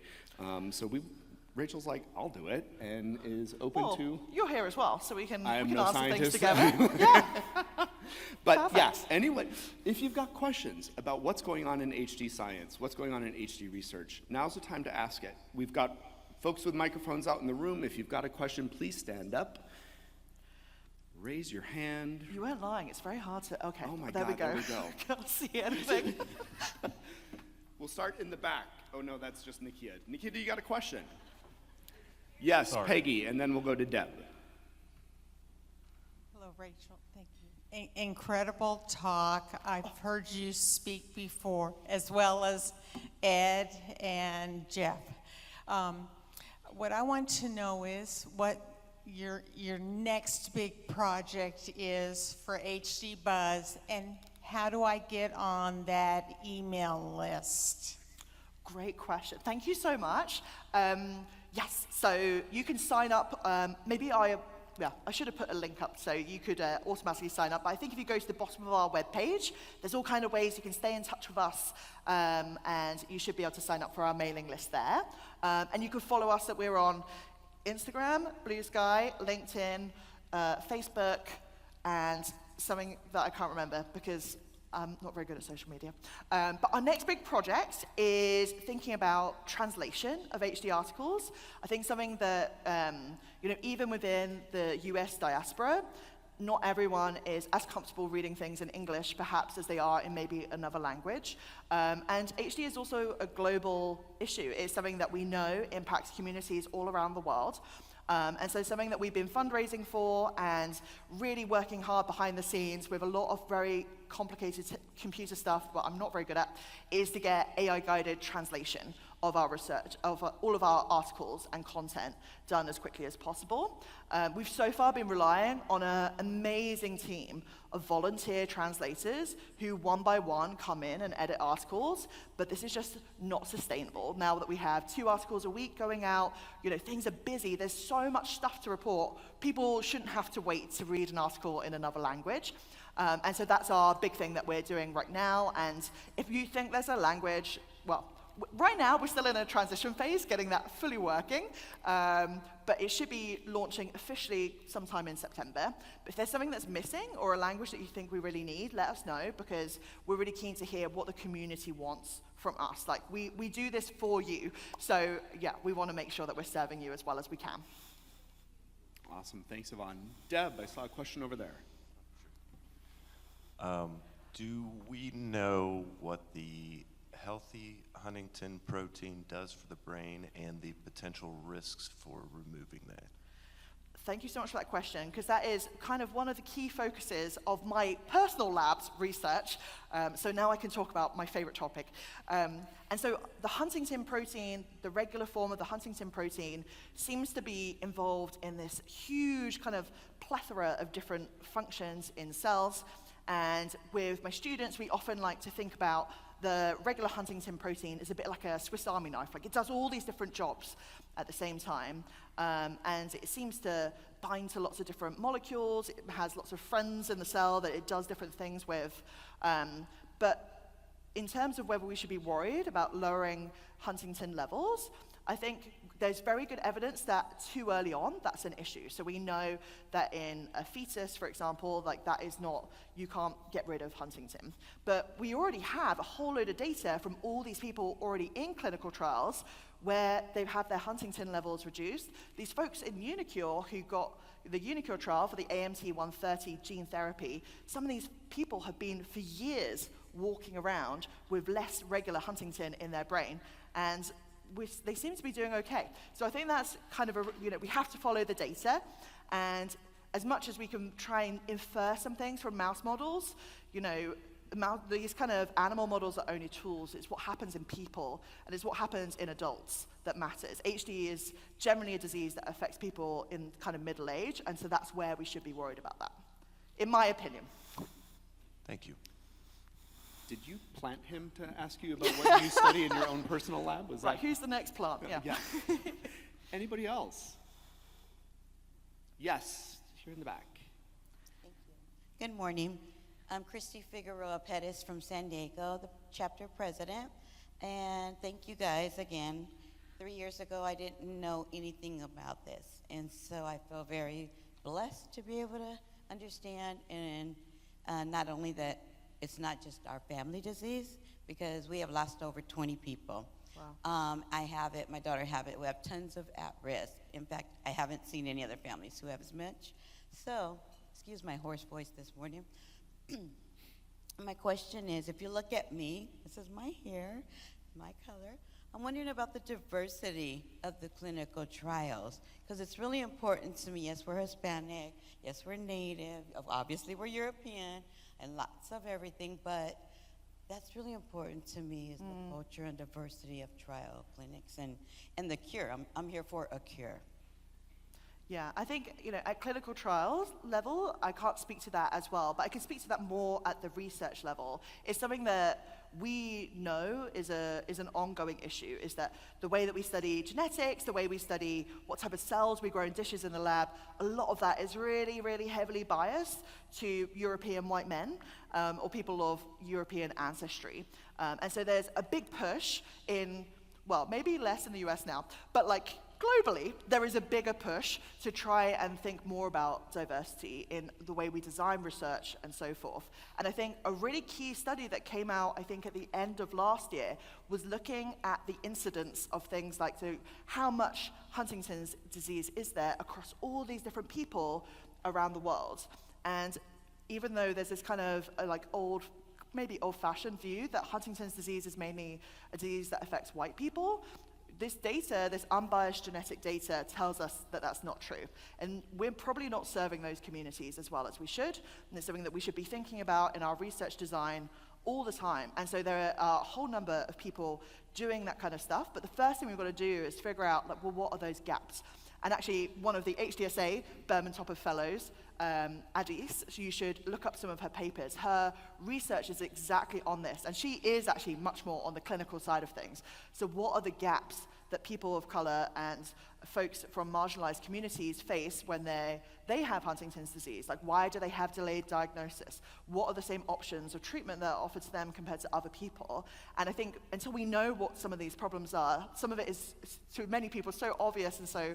Rachel's like, I'll do it, and is open Well, to... you're here as well, so we can answer scientist. things together. Yeah. But Perfect. yes, anyway, if you've got questions about what's going on in HD science, what's going on in HD research, now's the time to ask it. We've got folks with microphones out in the room. If you've got a question, please stand up. Raise your hand. You weren't lying. It's very hard to... Okay, Oh my there we God, go. there we go. Can't see anything. We'll start in the back. Oh no, that's just Nikia. Nikia, you got a question? Yes, Sorry. Peggy, and then we'll go to Deb. Hello, Rachel. Thank you. Incredible talk. I've heard you speak before, as well as Ed and Jeff. What I want to know is what your next big project is for HD Buzz, and how do I get on that email list? Great question. Thank you so much. Yes, so you can sign up. I should have put a link up so you could automatically sign up. But I think if you go to the bottom of our webpage, there's all kind of ways you can stay in touch with us, and you should be able to sign up for our mailing list there. And you can follow us that we're on Instagram, Blue Sky, LinkedIn, Facebook, and something that I can't remember because I'm not very good at social media. But our next big project is thinking about translation of HD articles. I think something that, even within the US diaspora, not everyone is as comfortable reading things in English, perhaps, as they are in maybe another language. And HD is also a global issue. It's something that we know impacts communities all around the world. And so something that we've been fundraising for and really working hard behind the scenes with a lot of very complicated computer stuff, but I'm not very good at, is to get AI-guided translation of our research, of all of our articles and content done as quickly as possible. We've so far been relying on an amazing team of volunteer translators who one by one come in and edit articles, but this is just not sustainable. Now that we have 2 articles a week going out, things are busy, there's so much stuff to report, people shouldn't have to wait to read an article in another language. And so that's our big thing that we're doing right now, and if you think there's a language, well, right now, we're still in a transition phase, getting that fully working, but it should be launching officially sometime in September. But if there's something that's missing or a language that you think we really need, let us know, because we're really keen to hear what the community wants from us. Like, we do this for you, so yeah, we want to make sure that we're serving you as well as we can. Awesome, thanks, Yvonne. Deb, I saw a question over there. Do we know what the healthy Huntington protein does for the brain and the potential risks for removing that? Thank you so much for that question, because that is kind of one of the key focuses of my personal lab's research. So now I can talk about my favorite topic. And so the Huntington protein, the regular form of the Huntington protein, seems to be involved in this huge kind of plethora of different functions in cells. And with my students, we often like to think about the regular Huntington protein is a bit like a Swiss Army knife. Like, it does all these different jobs at the same time. And it seems to bind to lots of different molecules. It has lots of friends in the cell that it does different things with. But in terms of whether we should be worried about lowering Huntington levels, I think there's very good evidence that too early on, that's an issue. So we know that in a fetus, for example, like that is not, you can't get rid of Huntington. But we already have a whole load of data from all these people already in clinical trials where they've had their Huntington levels reduced. These folks in Unicure who got the Unicure trial for the AMT-130 gene therapy, some of these people have been for years walking around with less regular Huntington in their brain. And they seem to be doing okay. So I think that's kind of we have to follow the data, and as much as we can try and infer some things from mouse models, these kind of animal models are only tools. It's what happens in people, and it's what happens in adults that matters. HD is generally a disease that affects people in kind of middle age, and so that's where we should be worried about that, in my opinion. Thank you. Did you plant him to ask you about what you study in your own personal lab? Was Right, that? who's the next plant? Yeah. Anybody else? Yes, here in the back. Thank you. Good morning. I'm Christy Figueroa Pettis from San Diego, the chapter president. And thank you guys again. 3 years ago, I didn't know anything about this. And so I feel very blessed to be able to understand, and not only that, it's not just our family disease, because we have lost over 20 people. Wow. I have it, my daughter have it. We have tons of at-risk. In fact, I haven't seen any other families who have as much. So, excuse my hoarse voice this morning. My question is, if you look at me, this is my hair, my color, I'm wondering about the diversity of the clinical trials, because it's really important to me. Yes, we're Hispanic, yes, we're Native, obviously we're European, and lots of everything, but that's really important to me, is the culture and diversity of trial clinics and the cure. I'm here for a cure. Yeah, I think, at clinical trials level, I can't speak to that as well, but I can speak to that more at the research level. It's something that we know is an ongoing issue, is that the way that we study genetics, the way we study what type of cells we grow in dishes in the lab, a lot of that is really, really heavily biased to European white men or people of European ancestry. And so there's a big push in, well, maybe less in the US now, but globally, there is a bigger push to try and think more about diversity in the way we design research and so forth. And I think a really key study that came out, I think, at the end of last year was looking at the incidence of things like, so how much Huntington's disease is there across all these different people around the world. And even though there's this kind of maybe old-fashioned view that Huntington's disease is mainly a disease that affects white people, this data, this unbiased genetic data, tells us that that's not true. And we're probably not serving those communities as well as we should, and it's something that we should be thinking about in our research design all the time. And so there are a whole number of people doing that kind of stuff, but the first thing we've got to do is figure out, what are those gaps? And actually, one of the HDSA Berman Topper Fellows, Adis, you should look up some of her papers. Her research is exactly on this, and she is actually much more on the clinical side of things. So what are the gaps that people of color and folks from marginalized communities face when they have Huntington's disease? Why do they have delayed diagnosis? What are the same options of treatment that are offered to them compared to other people? And I think until we know what some of these problems are, some of it is, to many people, so obvious and so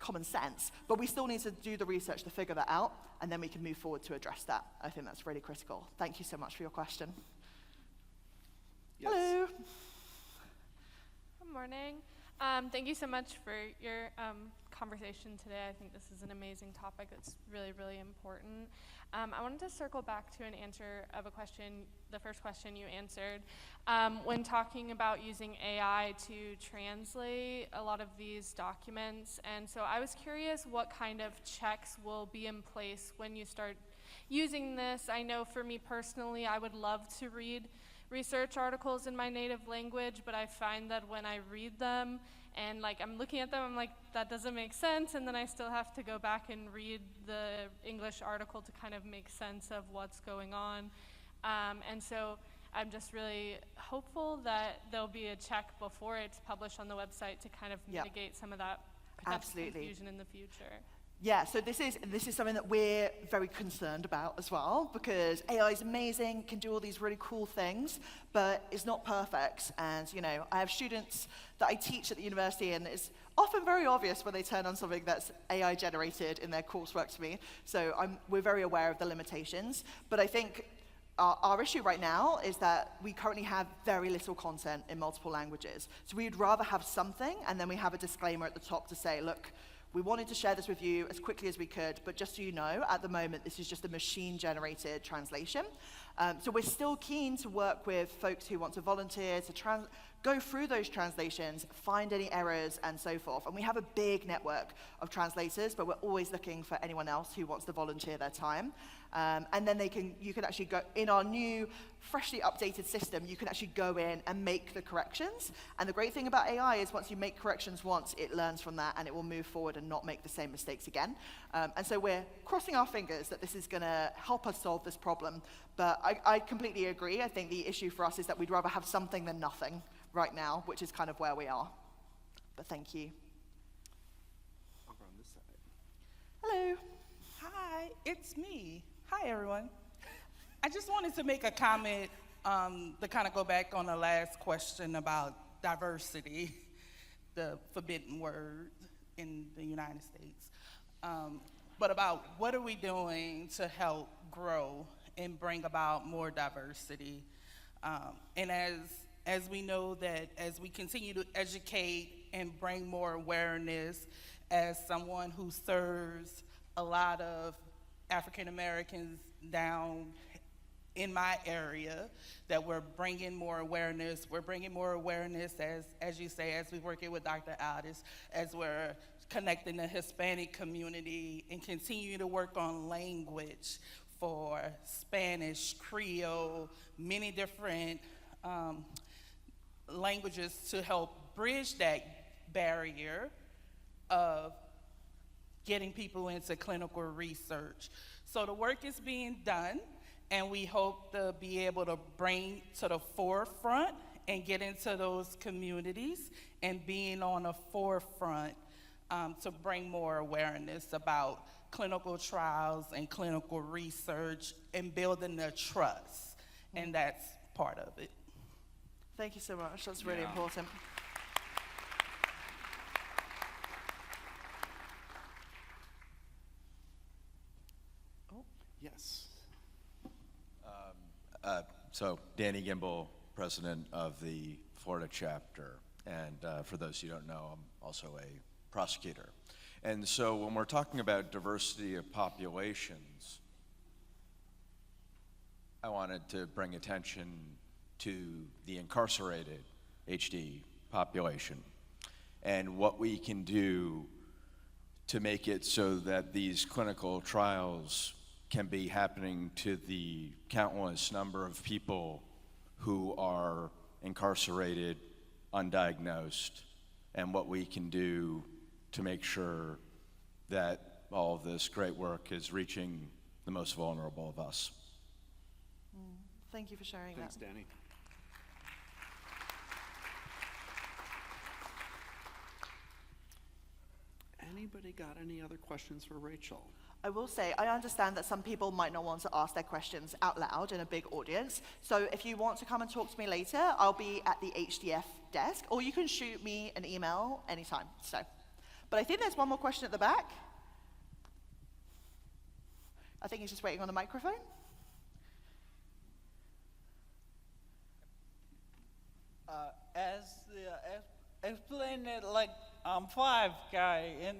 common sense, but we still need to do the research to figure that out, and then we can move forward to address that. I think that's really critical. Thank you so much for your question. Yes. Hello. Good morning. Thank you so much for your conversation today. I think this is an amazing topic that's really, really important. I wanted to circle back to an answer of a question, the first question you answered, when talking about using AI to translate a lot of these documents. And so I was curious what kind of checks will be in place when you start using this. I know for me personally, I would love to read research articles in my native language, but I find that when I read them and like I'm looking at them, I'm like, that doesn't make sense, and then I still have to go back and read the English article to kind of make sense of what's going on. And so I'm just really hopeful that there'll be a check before it's published on the website to kind of mitigate some of that potential confusion in the future. Yeah, so this is something that we're very concerned about as well, because AI is amazing, can do all these really cool things, but it's not perfect. And, you know, I have students that I teach at the university, and it's often very obvious when they turn on something that's AI generated in their coursework to me. So we're very aware of the limitations. But I think our issue right now is that we currently have very little content in multiple languages. So we'd rather have something, and then we have a disclaimer at the top to say, look, we wanted to share this with you as quickly as we could, but just so you know, at the moment, this is just a machine-generated translation. So we're still keen to work with folks who want to volunteer, to go through those translations, find any errors, and so forth. And we have a big network of translators, but we're always looking for anyone else who wants to volunteer their time. And then you can actually go, in our new, freshly updated system, you can actually go in and make the corrections. And the great thing about AI is once you make corrections once, it learns from that and it will move forward and not make the same mistakes again. And so we're crossing our fingers that this is gonna help us solve this problem. But I completely agree. I think the issue for us is that we'd rather have something than nothing right now, which is kind of where we are. But thank you. Over on this side. Hello. Hi, it's me. Hi, everyone. I just wanted to make a comment to kind of go back on the last question about diversity, the forbidden word in the United States, but about what are we doing to help grow and bring about more diversity. And as we know that as we continue to educate and bring more awareness, as someone who serves a lot of African Americans down in my area, that we're bringing more awareness. We're bringing more awareness, as you say, as we're working with Dr. Aldis, as we're connecting the Hispanic community and continue to work on language for Spanish, Creole, many different languages to help bridge that barrier of getting people into clinical research. So the work is being done, and we hope to be able to bring to the forefront and get into those communities and being on the forefront to bring more awareness about clinical trials and clinical research and building the trust, and that's part of it. Thank you so much. That's really important. Yes. So Danny Gimbel, president of the Florida chapter, and for those who don't know, I'm also a prosecutor. And so when we're talking about diversity of populations, I wanted to bring attention to the incarcerated HD population and what we can do to make it so that these clinical trials can be happening to the countless number of people who are incarcerated, undiagnosed, and what we can do to make sure that all of this great work is reaching the most vulnerable of us. Thank you for sharing Thanks, that. Danny. Anybody got any other questions for Rachel? I will say, I understand that some people might not want to ask their questions out loud in a big audience. So if you want to come and talk to me later, I'll be at the HDF desk, or you can shoot me an email anytime. So, but I think there's one more question at the back. I think he's just waiting on the microphone. Explain playing it like I'm 5 guy in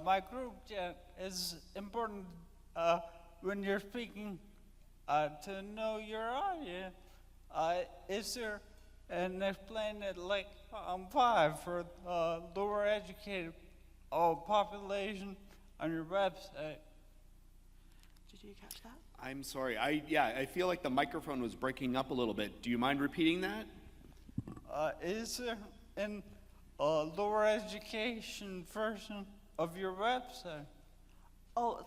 my group chat. Is important when you're speaking to know your audience. Is there, and explain it like I'm 5 for lower educated population on your website. Did you catch that? I'm sorry. I feel like the microphone was breaking up a little bit. Do you mind repeating that? Is there an lower education version of your website? Oh,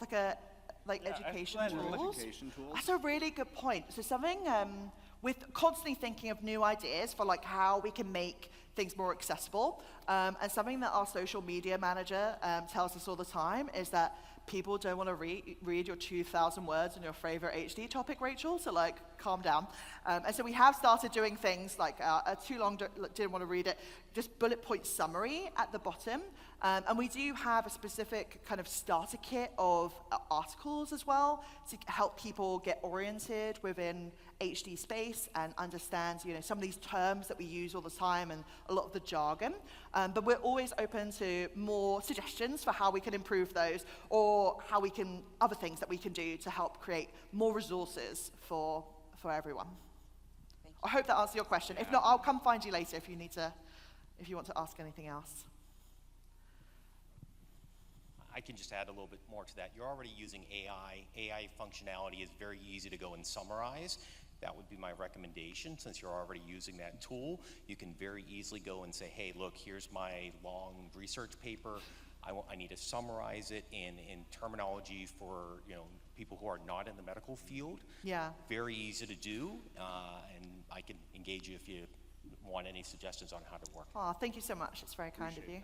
like education tools? Education tools. That's a really good point. So something with constantly thinking of new ideas for like how we can make things more accessible, and something that our social media manager tells us all the time is that people don't want to read your 2,000 words on your favorite HD topic, Rachel, so like calm down. And so we have started doing things like too long, didn't want to read it, just bullet point summary at the bottom. And we do have a specific kind of starter kit of articles as well to help people get oriented within HD space and understand, some of these terms that we use all the time and a lot of the jargon. But we're always open to more suggestions for how we can improve those or other things that we can do to help create more resources for everyone. I hope that answers your question. If not, I'll come find you later if you want to ask anything else. I can just add a little bit more to that. You're already using AI. AI functionality is very easy to go and summarize. That would be my recommendation. Since you're already using that tool, you can very easily go and say, hey, look, here's my long research paper. I need to summarize it in terminology for people who are not in the medical field. Yeah. Very easy to do, and I can engage you if you want any suggestions on how to work. Oh, thank you so much. It's very kind of you.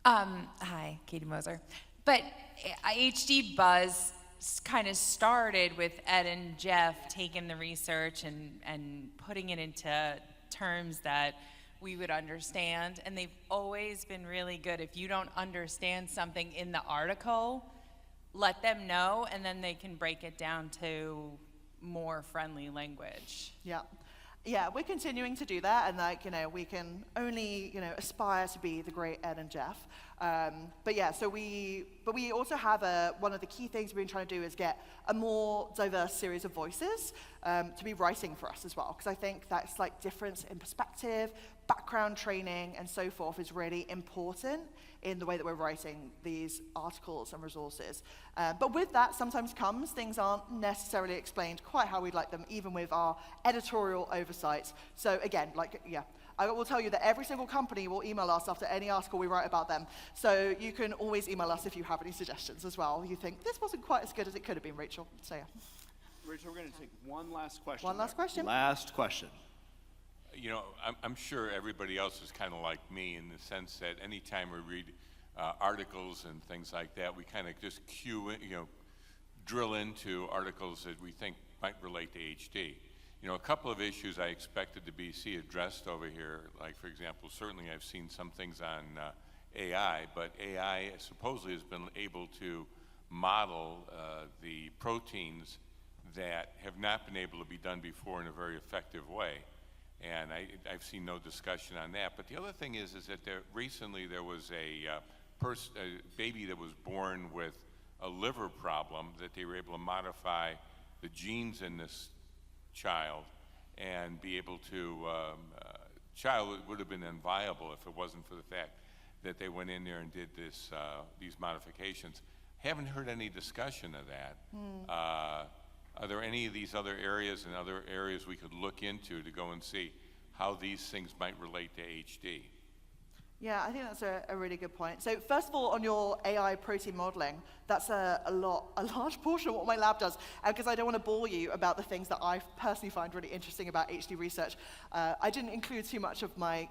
Hi, Katie Moser. But HD Buzz kind of started with Ed and Jeff taking the research and putting it into terms that we would understand. And they've always been really good. If you don't understand something in the article, let them know, and then they can break it down to more friendly language. Yeah. Yeah, we're continuing to do that, and we can only aspire to be the great Ed and Jeff. But we also have one of the key things we've been trying to do is get a more diverse series of voices to be writing for us as well, because I think that's like difference in perspective, background training, and so forth is really important in the way that we're writing these articles and resources. But with that sometimes comes things aren't necessarily explained quite how we'd like them, even with our editorial oversight. So again, I will tell you that every single company will email us after any article we write about them. So you can always email us if you have any suggestions as well. You think, this wasn't quite as good as it could have been, Rachel. So yeah. Rachel, we're going to take one last question. One last question. Last question. I'm sure everybody else is kind of like me in the sense that anytime we read articles and things like that, we kind of just drill into articles that we think might relate to HD. A couple of issues I expected to see addressed over here, like for example, certainly I've seen some things on AI, but AI supposedly has been able to model the proteins that have not been able to be done before in a very effective way. And I've seen no discussion on that. But the other thing is that recently there was a baby that was born with a liver problem that they were able to modify the genes in this child and be able to, child would have been unviable if it wasn't for the fact that they went in there and did these modifications. Haven't heard any discussion of that. Are there any of these other areas and other areas we could look into to go and see how these things might relate to HD? Yeah, I think that's a really good point. So first of all, on your AI protein modeling, that's a large portion of what my lab does. Because I don't want to bore you about the things that I personally find really interesting about HD research, I didn't include too much of my,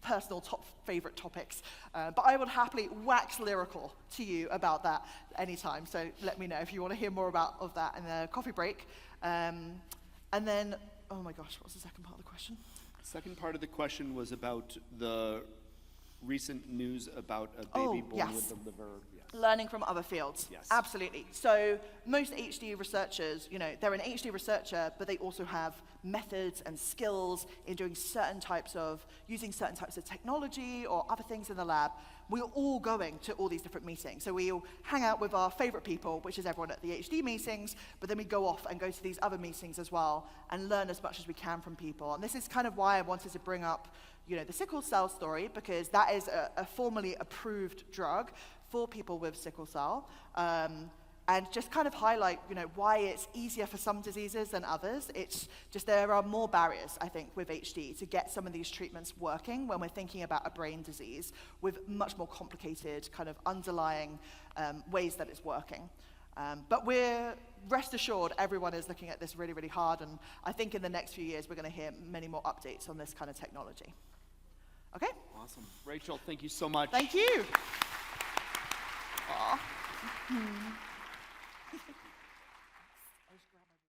personal top favorite topics. But I would happily wax lyrical to you about that anytime. So let me know if you want to hear more of that in the coffee break. And then, oh my gosh, what was the second part of the question? Second part of the question was about the recent news about a baby born yes. with the liver. Yes. Learning from other fields. Yes. Absolutely. So most HD researchers, they're an HD researcher, but they also have methods and skills in doing using certain types of technology or other things in the lab. We're all going to all these different meetings. So we all hang out with our favorite people, which is everyone at the HD meetings, but then we go off and go to these other meetings as well and learn as much as we can from people. And this is kind of why I wanted to bring up the sickle cell story, because that is a formally approved drug for people with sickle cell, and just kind of highlight, why it's easier for some diseases than others. It's just there are more barriers, I think, with HD to get some of these treatments working when we're thinking about a brain disease with much more complicated kind of underlying ways that it's working. But rest assured, everyone is looking at this really, really hard, and I think in the next few years we're going to hear many more updates on this kind of technology. Okay? Awesome. Rachel, thank you so much. Thank you. Aw.